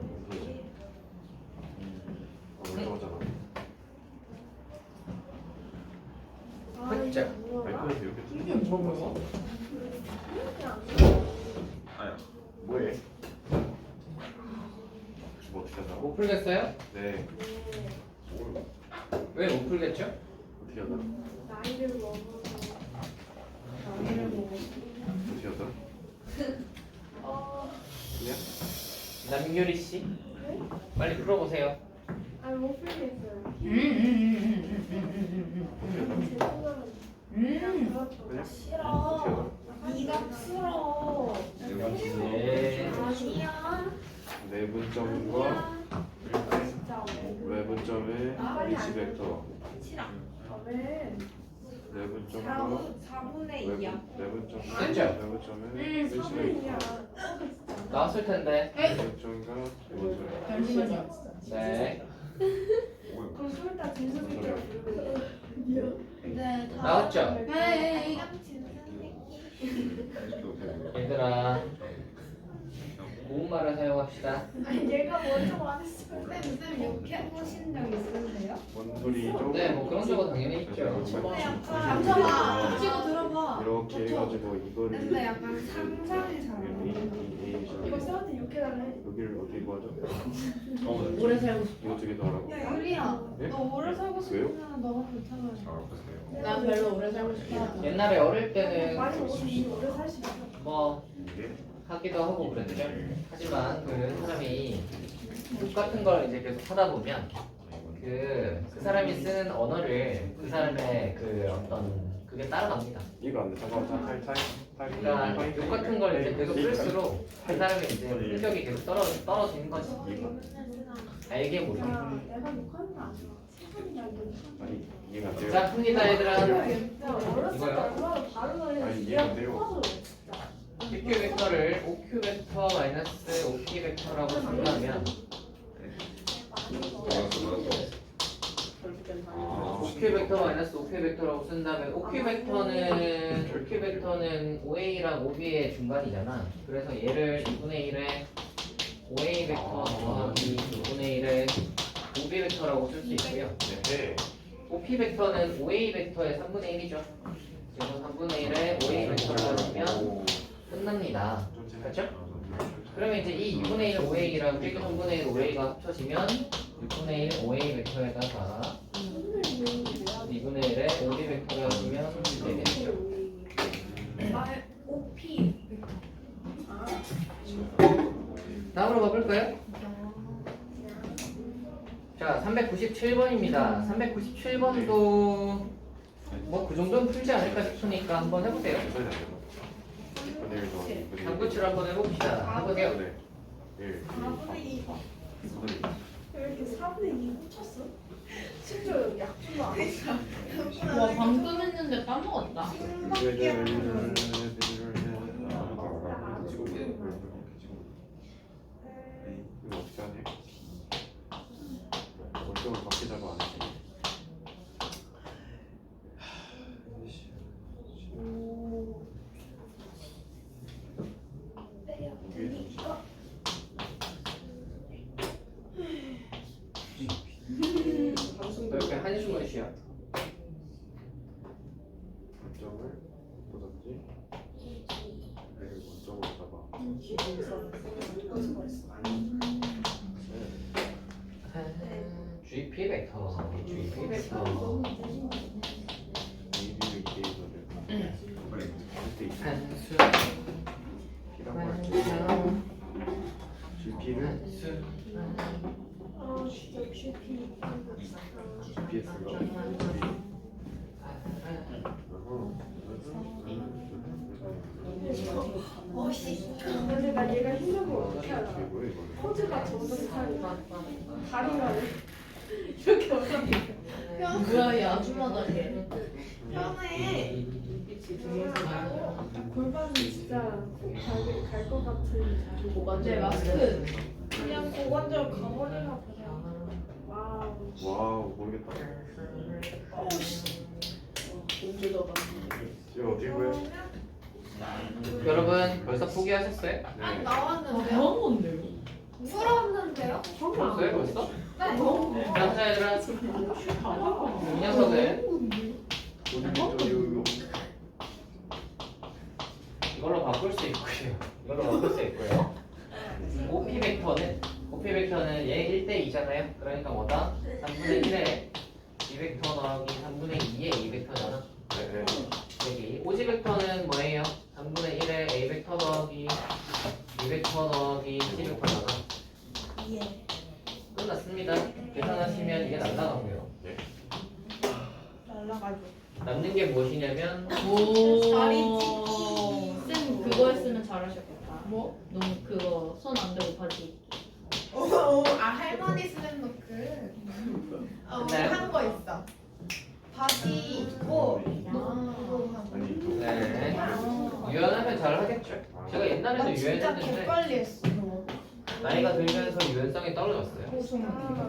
올라가잖아. 그쵸? 아이폰에서 이렇게 이게 뭐야? 아야. 뭐해? 뭐 어떻게 한다고? 못 풀겠어요? 네. 왜 못 풀겠죠? 어떻게 한다? 나이를 먹어서. 어떻게 한다? 그냥? 남유리 씨, 빨리 풀어보세요. 아니 못 풀겠어요. 어떻게 한다? 그냥 그냥? 싫어. 네가 풀어. 네. 아니야. 내분점과 진짜 왜? 외분점의 위치 벡터. 왜? 내분점과 4분의 2야. 내분점과 됐죠? 외분점의 위치 사분이야. 벡터. 나왔을 텐데. 내분점과 외분점. 잠시만요. 네. 그럼 솔다 진수비가 네, 다. 나왔죠? 네. 얘들아, 고운말을 사용합시다. 아니 얘가 먼저 말했어. 쌤 욕해보신 적 있으세요? 원소리죠? 네, 뭐 그런 적은 당연히 있죠. 근데 약간 잠깐만. 찍어 들어봐. 이렇게 해가지고 이거를 근데 약간 상상이 잘 안 돼. 이거 쌤한테 욕해달래. 여기를 어떻게 구하죠? 오래 살고 싶어. 이거 두개 더 하라고? 야 유리야, 네? 너 오래 살고 왜요? 싶으면 너가 좋잖아. 난 별로 오래 살고 싶지 않아. 옛날에 어릴 때는 많이 먹으면 이 오래 살 수 있어. 뭐 이게? 하기도 하고 그랬죠. 하지만 그 사람이 똑같은 걸 이제 계속 하다 보면 그 사람이 쓰는 언어를 그 사람의 그 어떤 그게 따라갑니다. 이거 안 돼. 잠깐만. 그러니까 똑같은 걸 이제 계속 쓸수록 그 사람의 이제 품격이 계속 떨어지는 거지. 알게 모르게. 야, 내가 욕하는 거 아니야. 세상이야 이거. 아니 이해가 안 돼요. 자, 풉니다 얘들아. 진짜 어렸을 때 이거요? 얼마나 발음을 아니, 했는지 이해가 안 돼요. 커서 진짜. PQ 벡터를 OQ 벡터 마이너스 OP 벡터라고 쓴다면 OQ 벡터 마이너스 OQ 벡터라고 쓴다면 OQ 벡터는 OA랑 OB의 중간이잖아. 그래서 얘를 2분의 1의 OA 벡터 더하기 2분의 1의 OB 벡터라고 쓸 수 있고요. 네. OP 벡터는 OA 벡터의 3분의 1이죠. 그래서 3분의 1의 OA 벡터를 하시면 끝납니다. 그렇죠? 그러면 이제 이 2분의 1 OA랑 빼기 3분의 1 OA가 합쳐지면 6분의 1 OA 벡터에다가 2분의 1의 OB 벡터를 하시면 되겠죠. OP. 다음으로 가볼까요? 자, 397번입니다. 397번도 뭐 그 정도는 풀지 않을까 싶으니까 한번 해보세요. 당구치를 한번 해봅시다. 해보세요. 네. 1, 4분의 2. 왜 이렇게 4분의 2 훔쳤어? 심지어 약주도 안 했어. 와 방금 했는데 까먹었다. 킹밖에 안 돼. 이거 어떻게 하냐? 월등을 밖에 잡아 안 해. 이렇게 한숨을 쉬어. 원점을 보던지 원점을 잡아. GP 벡터, GP 벡터. AB를 이대에서를 그때 있어. 한수, P라고 할 때 한수, GP를 한수. 아 진짜 GP. GPS가 어씨. 근데 나 얘가 힘든 걸 어떻게 알아? 이게 뭐야 이거? 포즈가 점점 이상해. 다리가 이렇게 어떻게? 뭐야 이 아줌마다 얘. 편해. 골반이 진짜 갈것 같은 자리. 네 마스크. 그냥 고관절 가버리나 보다. 와우. 와우 모르겠다. 공주더가. 이거 어떻게 구해? 여러분 벌써 포기하셨어요? 아니 네. 나왔는데요? 뭐한 건데요? 풀었는데요? 벌써요 벌써? 네. 자 얘들아, 이 녀석은 이걸로 바꿀 수 있고요. 이걸로 바꿀 수 있고요. OP 벡터는 얘 1대 2잖아요. 그러니까 뭐다? 3분의 1에 이 벡터 더하기 3분의 2의 이 벡터잖아. 네. 여기 오지 벡터는 뭐예요? 3분의 1에 a 벡터 더하기 2 벡터 더하기 c 벡터잖아. 예. 끝났습니다. 계산하시면 이게 날라가고요. 날라가죠. 남는 게 무엇이냐면 다리 쌤 그거 했으면 잘하셨겠다. 뭐? 너무 그거 손 안 대고 바지. 아 할머니 슬램덩크. 네. 한거 있어. 바지 입고 아니 또 네. 유연하면 잘 하겠죠. 제가 옛날에는 나 진짜 유연했는데 개빨리 했어. 나이가 들면서 유연성이 떨어졌어요.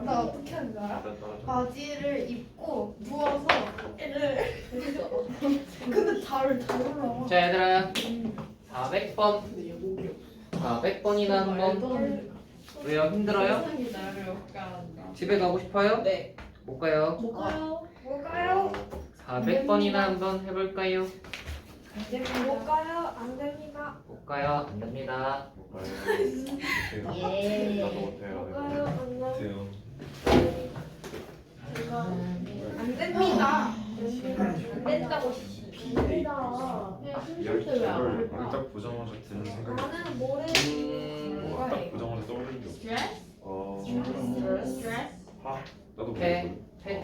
나 어떻게 하는 줄 알아? 바지를 입고 누워서 애를 근데 다를 다 올라와. 자 얘들아 400번 400번이나 한번 왜요? 힘들어요? 세상이 나를 역가한다. 집에 가고 싶어요? 네. 못 가요. 못 가요. 뭘까요? 400번이나 한번 해볼까요? 뭘까요? 안 됩니다. 못 가요. 안 됩니다. 예. 나도 못해요. 뭘까요? 안 됩니다. 돼요. 안 됩니다. 안 된다고. 비밀다. 왜안 이걸 볼까? 딱 보자마자 드는 생각이 나는 모래. 딱 보자마자 떠오르는 게 없어. 스트레스? 스트레스? 파? 나도 폐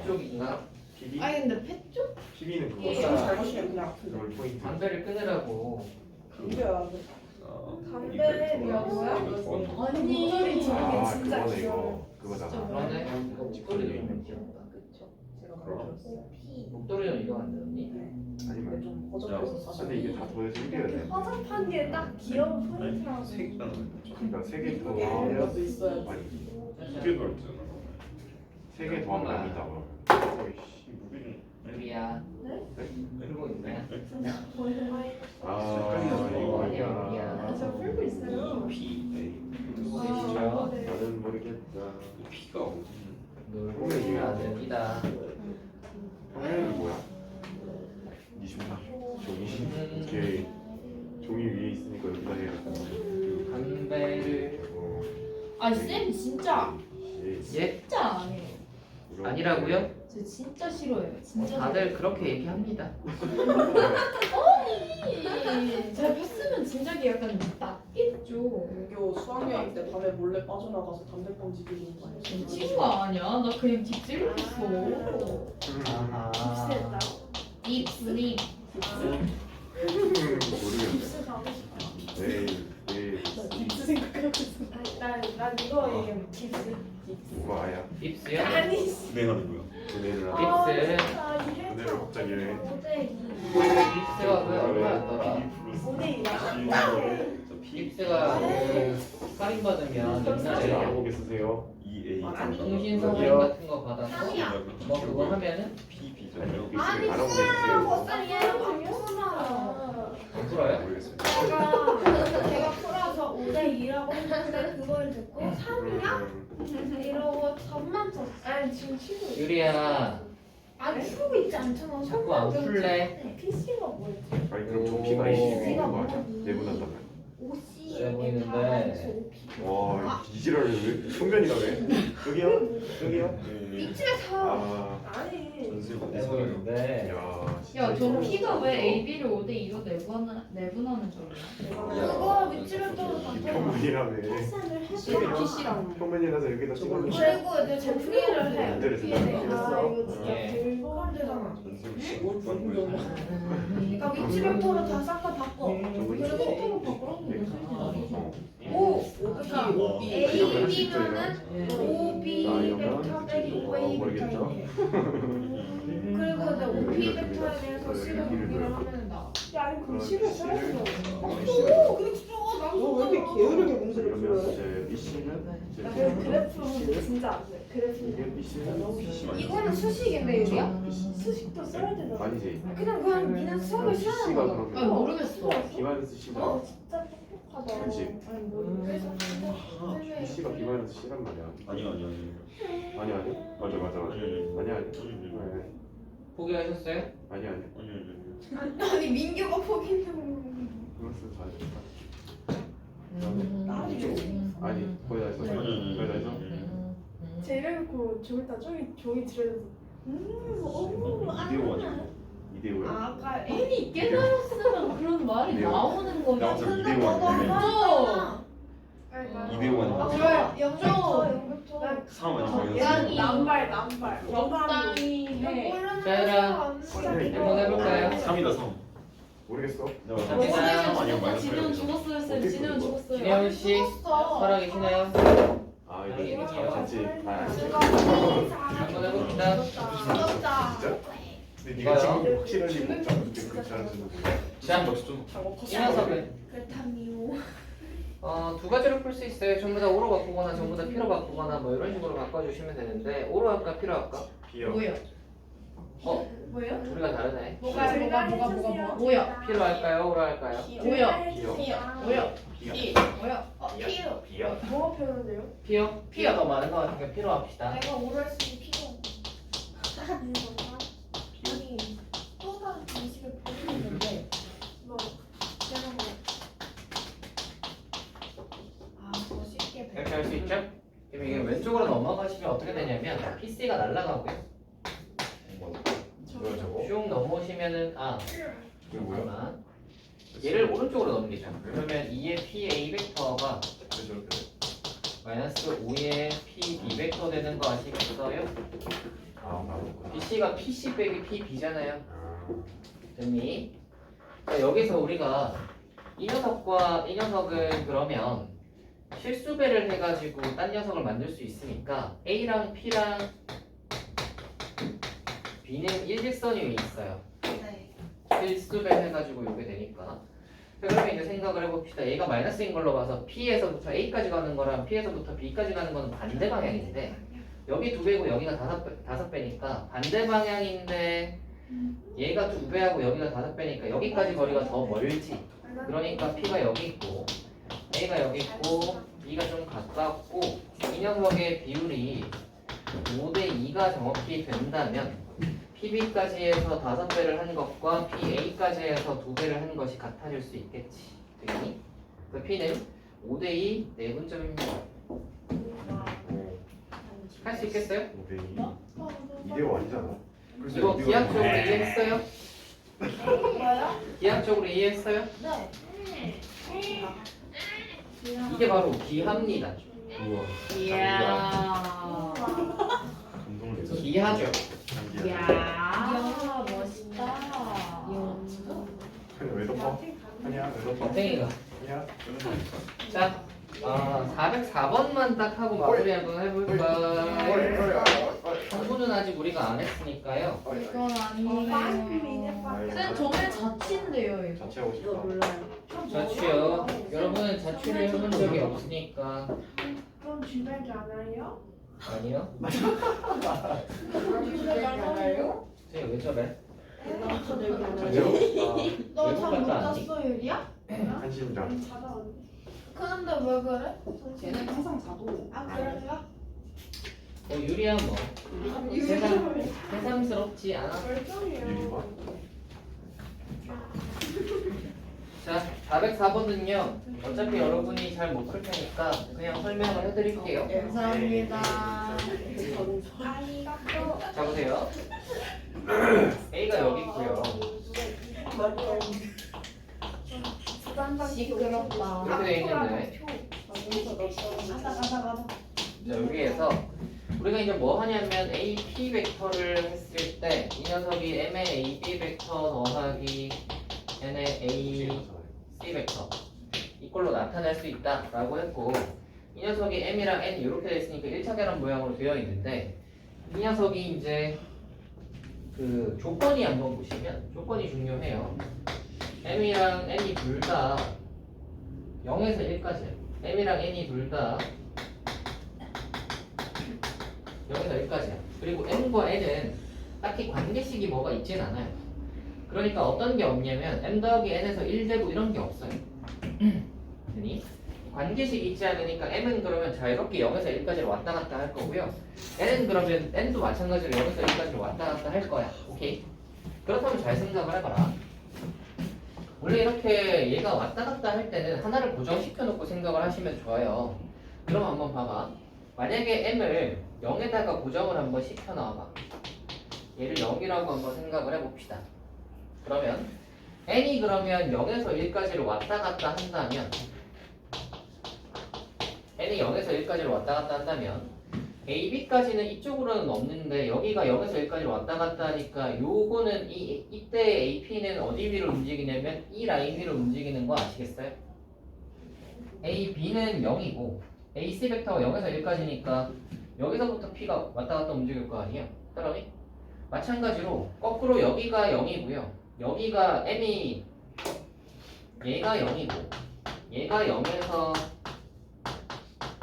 쪽인가? PB? 아니 근데 펫쪽? PB는 예. 그거다. 잘못이면 그냥 아픈데. 그걸 포인트. 담배를 끊으라고. 감겨야 돼. 담배를 뭐야? 아니. 아 진짜 그거네 귀여워. 이거. 그거잖아. 그러네. 이거 목도리도 있는 귀엽다 그쵸? 제가 그럼. 목도리는 이거 안 되니? 아니면 좀 버벅해서 근데 이게 다 돈에서 이겨야 돼. 화장판 게 딱 귀여운 포인트라고. 그러니까 세개 더 이게 하면 이것도 있어야지. 아니 두개 넓잖아. 세개 더하면 남이다. 어이씨 무리는. 우리야. 그리고 있네. 아 이거 아니야. 저 풀고 있어요. 그리고 계시죠? 나는 모르겠다. 피가 어디? 놀고 계시면 안 됩니다. 평면이 뭐야? 24. 종이. 오케이. 종이 위에 있으니까 여기다 해야 돼. 담배를 아니 쌤 진짜 예. 진짜 안 해요. 아니라고요? 저 진짜 싫어해요. 진짜 다들 그렇게 얘기합니다. 싫어해요. 제가 폈으면 진작에 약간 낫겠죠. 유교 수학여행 때 밤에 몰래 빠져나가서 담배꽁지 들고 거 아니야? 미친 거 아니야? 나 그냥 딥스로 폈어. 아하. 딥슬립. 모르겠네. 깁스 가고 싶어. 내일 딥스 생각하고 있어. 나 아 이거 얘기하면 깁스. 뭐가 아야? 빕스요? 아니. 은행하는 거야. 은혜를 하고 아, 빕스. 진짜 이래서 은혜를 갑자기 왜? 5대2. 빕스가 그 얼마였더라? 5대2야. 빕스가 그 할인 받으면 옛날에 양복에 쓰세요. 2A. 통신선물 같은 거 받아서 아니야. 뭐 그거 하면은 PB잖아요. 아니 양복에 수야 쓰세요. 버스는 바꾸나. 안 풀어요? 모르겠어요. 제가 풀어서 5대2라고 했는데 그걸 듣고 3이야? 이러고 답만 썼어. 아니 지금 치고 있어. 유리야 안 치고 있지 않잖아. 자꾸 안 풀래. PC가 뭐였지? 아니 그럼 저 P가 A 위에 있는 거 아니야? 내분한다면. OC. 그래 보이는데. 와 이지랄을 왜? 성변이가 왜? 여기요? 여기요? 이집에 다. 아, 아니. 전세 해 어디서 보이는데 야. 야, 저 P가 왜 AB를 5대2로 내분하는 점이야? 그거 밑집에 또 이 평면이라며. 계산을 이게 해서. PC랑 평면이라서 여기다 찍어놓은 거. 그리고 이제 제품을 해. 문제를 P에 생각했어. 아 이거 진짜 예. 불법한 데잖아. 전세 그러니까 위치 벡터로 다 싹 다 바꿔. 그리고 오. 그러니까 A, B면은 O, B 벡터 빼기 O, A 모르겠죠? 벡터. 그리고 이제 O, P 벡터에 대해서 식을 구비를 하면 나. 야 아니 그럼 식을 써야 돼. 오 근데 진짜 너왜 이렇게 게으르게 문제를 그러면 풀어요? 이제 B씨는 이제 그래프 진짜 안 돼. 그래프. 이게 B씨는 이거는 수식인데 유리야? B씨. 수식도 써야 되잖아. 아니지. 그냥 니는 수학을 B씨가 싫어하는 거야. 그러면 아, 모르겠어. B- C가 어 진짜 똑똑하다. 그치. 아니 뭐 그래서 B씨가 B- C란 말이야. 아니야. 아니 아니. 맞아. 아니 아니. 네. 포기하셨어요? 아니 아니. 아니 민규가 포기했다고. 그것은 다 했다. 아니 거의 다 했어. 거의 다 했어. 제 이래놓고 저기 다 종이 들여서 이대호 아니야? 2대5야. 아까 아니, 깨달았으면 그런 말이 이대호. 나오는 거지. 나와서 이대호 아니야? 아 이대호 아니야? 그래 영백터 3 아니야? 양 남발 적당히 해. 자율아. 한번 해볼까요? 3이다 3. 모르겠어. 갑니다. 진현 죽었어요, 쌤. 진현 죽었어요. 진현 씨 살아계시나요? 아 이거 같이. 한번 해봅니다. 진짜? 근데 네가 지금 확실하게 못 잡고 이렇게 그렇게 잘하시는 거야. 자, 좀 이 녀석은 그렇다미오 두 가지로 풀 수 있어요. 전부 다 O로 바꾸거나 전부 다 P로 바꾸거나 뭐 이런 식으로 바꿔주시면 되는데 O로 할까 P로 할까? B요. 뭐야? 뭐요? 우리가 다르네. 뭐가 뭐야? P로 할까요? O로 할까요? 뭐야? B요. 뭐야? B요. 뭐야? 피요 B요. 뭐가 표현돼요? P요? P가 더 많은 것 같으니까 P로 합시다. 내가 오를 쓰기 필요 하는 건가? 아니 또 다른 방식을 보여주는데 뭐 그냥 더 쉽게 이렇게 할 수 있죠? 그럼 이게 왼쪽으로 넘어가시면 어떻게 되냐면 PC가 날아가고요. 뭐야 저거? 쭉 넘어오시면은 이거 뭐야? 잠깐만. 얘를 오른쪽으로 넘기죠. 그러면 2의 PA 벡터가 왜 저렇게 돼? 마이너스 5의 PB 벡터 되는 거 아시겠어요? 아 나왔구나. BC가 PC 빼기 PB잖아요. 아, 됐니? 그러니까 여기서 우리가 이 녀석과 이 녀석은 그러면 실수배를 해가지고 딴 녀석을 만들 수 있으니까 A랑 P랑 B는 일직선 위에 있어요. 실수배 해가지고 이렇게 되니까. 그러면 이제 생각을 해봅시다. A가 마이너스인 걸로 봐서 P에서부터 A까지 가는 거랑 P에서부터 B까지 가는 거는 반대 방향인데 여기 2배고 여기가 5배니까 반대 방향인데 얘가 2배하고 여기가 5배니까 여기까지 거리가 더 멀지. 그러니까 P가 여기 있고 A가 여기 있고 B가 좀 가깝고 이 녀석의 비율이 5대2가 정확히 된다면 PB까지 해서 5배를 한 것과 PA까지 해서 2배를 한 것이 같아질 수 있겠지. 되니? 그 P는 5대2 내분점입니다. 할 수 있겠어요? 5대2. 2대5 아니잖아. 그래서 이거 이대로 기하학적으로 하면 이해했어요? 뭐요? 기하학적으로 이해했어요? 네. 이게 바로 기하입니다. 우와. 이야. 감동을 내서. 기하죠. 장기야. 이야. 야 멋있다. 왜 덮어? 아니야 왜 덮어? 땡이가. 아니야. 자, 404번만 딱 하고 마무리 한번 해볼까? 공부는 아직 우리가 안 했으니까요. 이건 아니에요. 쌤 저게 자취인데요 이거. 자취하고 싶다. 자취요. 여러분은 자취를 해본 적이 없으니까. 그럼 진달기 알아요? 아니요? 진달기 알아요? 쟤왜 저래? 자취하고 싶다. 너 외국 잠 못 갔다 왔니? 잤어 유리야? 한심장. 그런데 왜 그래? 쟤는 항상 자도. 아 그래요? 유리야 뭐. 새삼스럽지 않아? 유리만. 자, 404번은요. 어차피 여러분이 잘 못 풀 테니까 그냥 설명을 해드릴게요. 감사합니다. 자, 보세요. A가 여기 있고요. 시끄럽다. 이렇게 돼 있는데, 가자. 자, 여기에서 우리가 이제 뭐 하냐면 AP 벡터를 했을 때 이 녀석이 M의 AB 벡터 더하기 N의 AC 벡터 이꼴로 나타낼 수 있다라고 했고, 이 녀석이 M이랑 N 이렇게 돼 있으니까 1차 계란 모양으로 되어 있는데, 이 녀석이 이제 그 조건이 한번 보시면 조건이 중요해요. M이랑 N이 둘 다 0에서 1까지예요. M이랑 N이 둘 다 0에서 1까지야. 그리고 M과 N은 딱히 관계식이 뭐가 있진 않아요. 그러니까 어떤 게 없냐면 M 더하기 N에서 1되고 이런 게 없어요. 되니? 관계식이 있지 않으니까 M은 그러면 자유롭게 0에서 1까지 왔다 갔다 할 거고요. N은 그러면 N도 마찬가지로 0에서 1까지 왔다 갔다 할 거야. 오케이? 그렇다면 잘 생각을 해봐라. 원래 이렇게 얘가 왔다 갔다 할 때는 하나를 고정시켜 놓고 생각을 하시면 좋아요. 그럼 한번 봐봐. 만약에 M을 0에다가 고정을 한번 시켜 놔봐. 얘를 0이라고 한번 생각을 해봅시다. 그러면 N이 그러면 0에서 1까지로 왔다 갔다 한다면, N이 0에서 1까지로 왔다 갔다 한다면 A, B까지는 이쪽으로는 없는데 여기가 0에서 1까지로 왔다 갔다 하니까 요거는 이때 AP는 어디 위로 움직이냐면 이 라인 위로 움직이는 거 아시겠어요? A, B는 0이고 AC 벡터가 0에서 1까지니까 여기서부터 P가 왔다 갔다 움직일 거 아니에요? 사람이? 마찬가지로 거꾸로 여기가 0이고요. 여기가 M이 얘가 0이고 얘가 0에서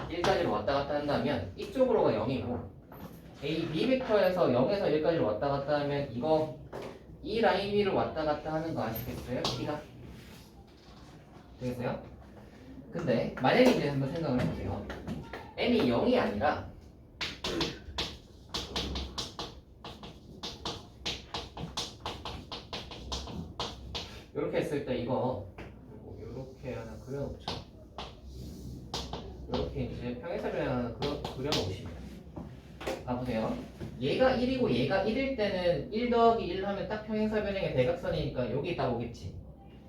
1까지로 왔다 갔다 한다면 이쪽으로가 0이고 A, B 벡터에서 0에서 1까지로 왔다 갔다 하면 이거 이 라인 위로 왔다 갔다 하는 거 아시겠어요? B가? 되겠어요? 근데 만약에 이제 한번 생각을 해보세요. M이 0이 아니라 이렇게 했을 때 이거 이렇게 하나 그려놓죠. 이렇게 이제 평행사변 하나 그려놓으시면 봐보세요. 얘가 1이고 얘가 1일 때는 1 더하기 1 하면 딱 평행사변형의 대각선이니까 여기 딱 오겠지.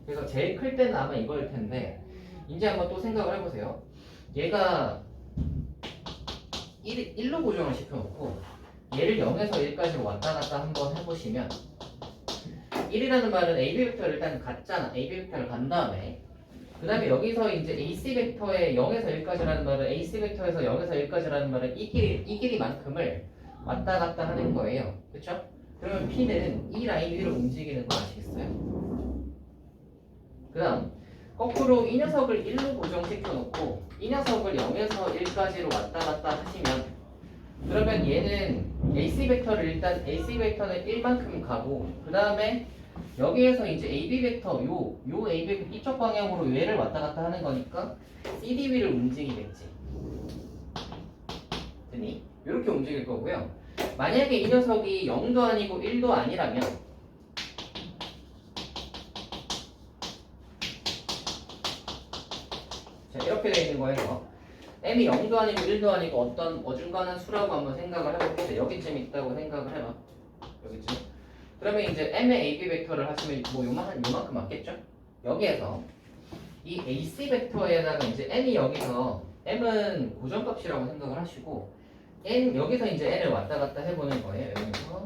그래서 제일 클 때는 아마 이거일 텐데, 이제 한번 또 생각을 해보세요. 얘가 1로 고정을 시켜놓고 얘를 0에서 1까지로 왔다 갔다 한번 해보시면 1이라는 말은 AB 벡터를 일단 갔잖아. AB 벡터를 간 다음에 그 다음에 여기서 이제 AC 벡터의 0에서 1까지라는 말은 AC 벡터에서 0에서 1까지라는 말은 이 길이만큼을 왔다 갔다 하는 거예요. 그쵸? 그러면 P는 이 라인 위로 움직이는 거 아시겠어요? 그 다음 거꾸로 이 녀석을 1로 고정시켜 놓고 이 녀석을 0에서 1까지로 왔다 갔다 하시면, 그러면 얘는 AC 벡터를 일단 AC 벡터는 1만큼 가고 그 다음에 여기에서 이제 AB 벡터 요 AB 벡터 이쪽 방향으로 얘를 왔다 갔다 하는 거니까 CD 위를 움직이겠지. 되니? 이렇게 움직일 거고요. 만약에 이 녀석이 0도 아니고 1도 아니라면 자 이렇게 되어 있는 거예요. M이 0도 아니고 1도 아니고 어떤 어중간한 수라고 한번 생각을 해볼게요. 여기쯤 있다고 생각을 해봐. 여기쯤. 그러면 이제 M의 AB 벡터를 하시면 뭐 요만큼 맞겠죠? 여기에서 이 AC 벡터에다가 이제 N이 여기서 M은 고정값이라고 생각을 하시고 N 여기서 이제 N을 왔다 갔다 해보는 거예요. 여기서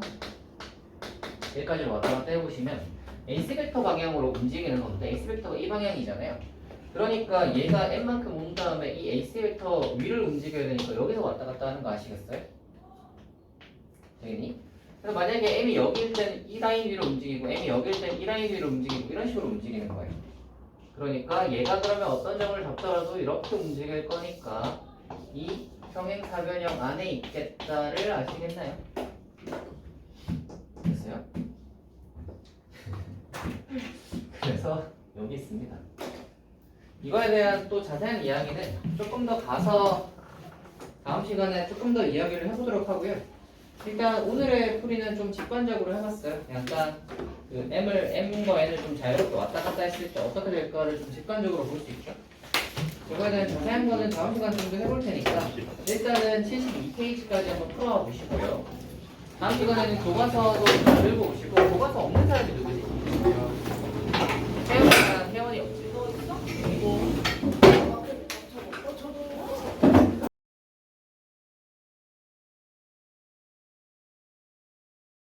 여기까지 왔다 갔다 해보시면 AC 벡터 방향으로 움직이는 건데 AC 벡터가 이 방향이잖아요. 그러니까 얘가 n만큼 온 다음에 이 AC 벡터 위를 움직여야 되니까 여기서 왔다 갔다 하는 거 아시겠어요? 되겠니? 그래서 만약에 m이 여기일 땐 이 라인 위로 움직이고 m이 여기일 땐 이 라인 위로 움직이고 이런 식으로 움직이는 거예요. 그러니까 얘가 그러면 어떤 점을 잡더라도 이렇게 움직일 거니까 이 평행사변형 안에 있겠다를 아시겠나요? 됐어요? 그래서 여기 있습니다. 이거에 대한 또 자세한 이야기는 조금 더 가서 다음 시간에 조금 더 이야기를 해보도록 하고요. 일단 오늘의 풀이는 좀 직관적으로 해봤어요. 약간 그 m과 n을 좀 자유롭게 왔다 갔다 했을 때 어떻게 될까를 좀 직관적으로 볼 수 있죠. 이거에 대한 자세한 거는 다음 시간 정도 해볼 테니까 일단은 72페이지까지 한번 풀어보시고요. 다음 시간에는 교과서도 좀 읽어보시고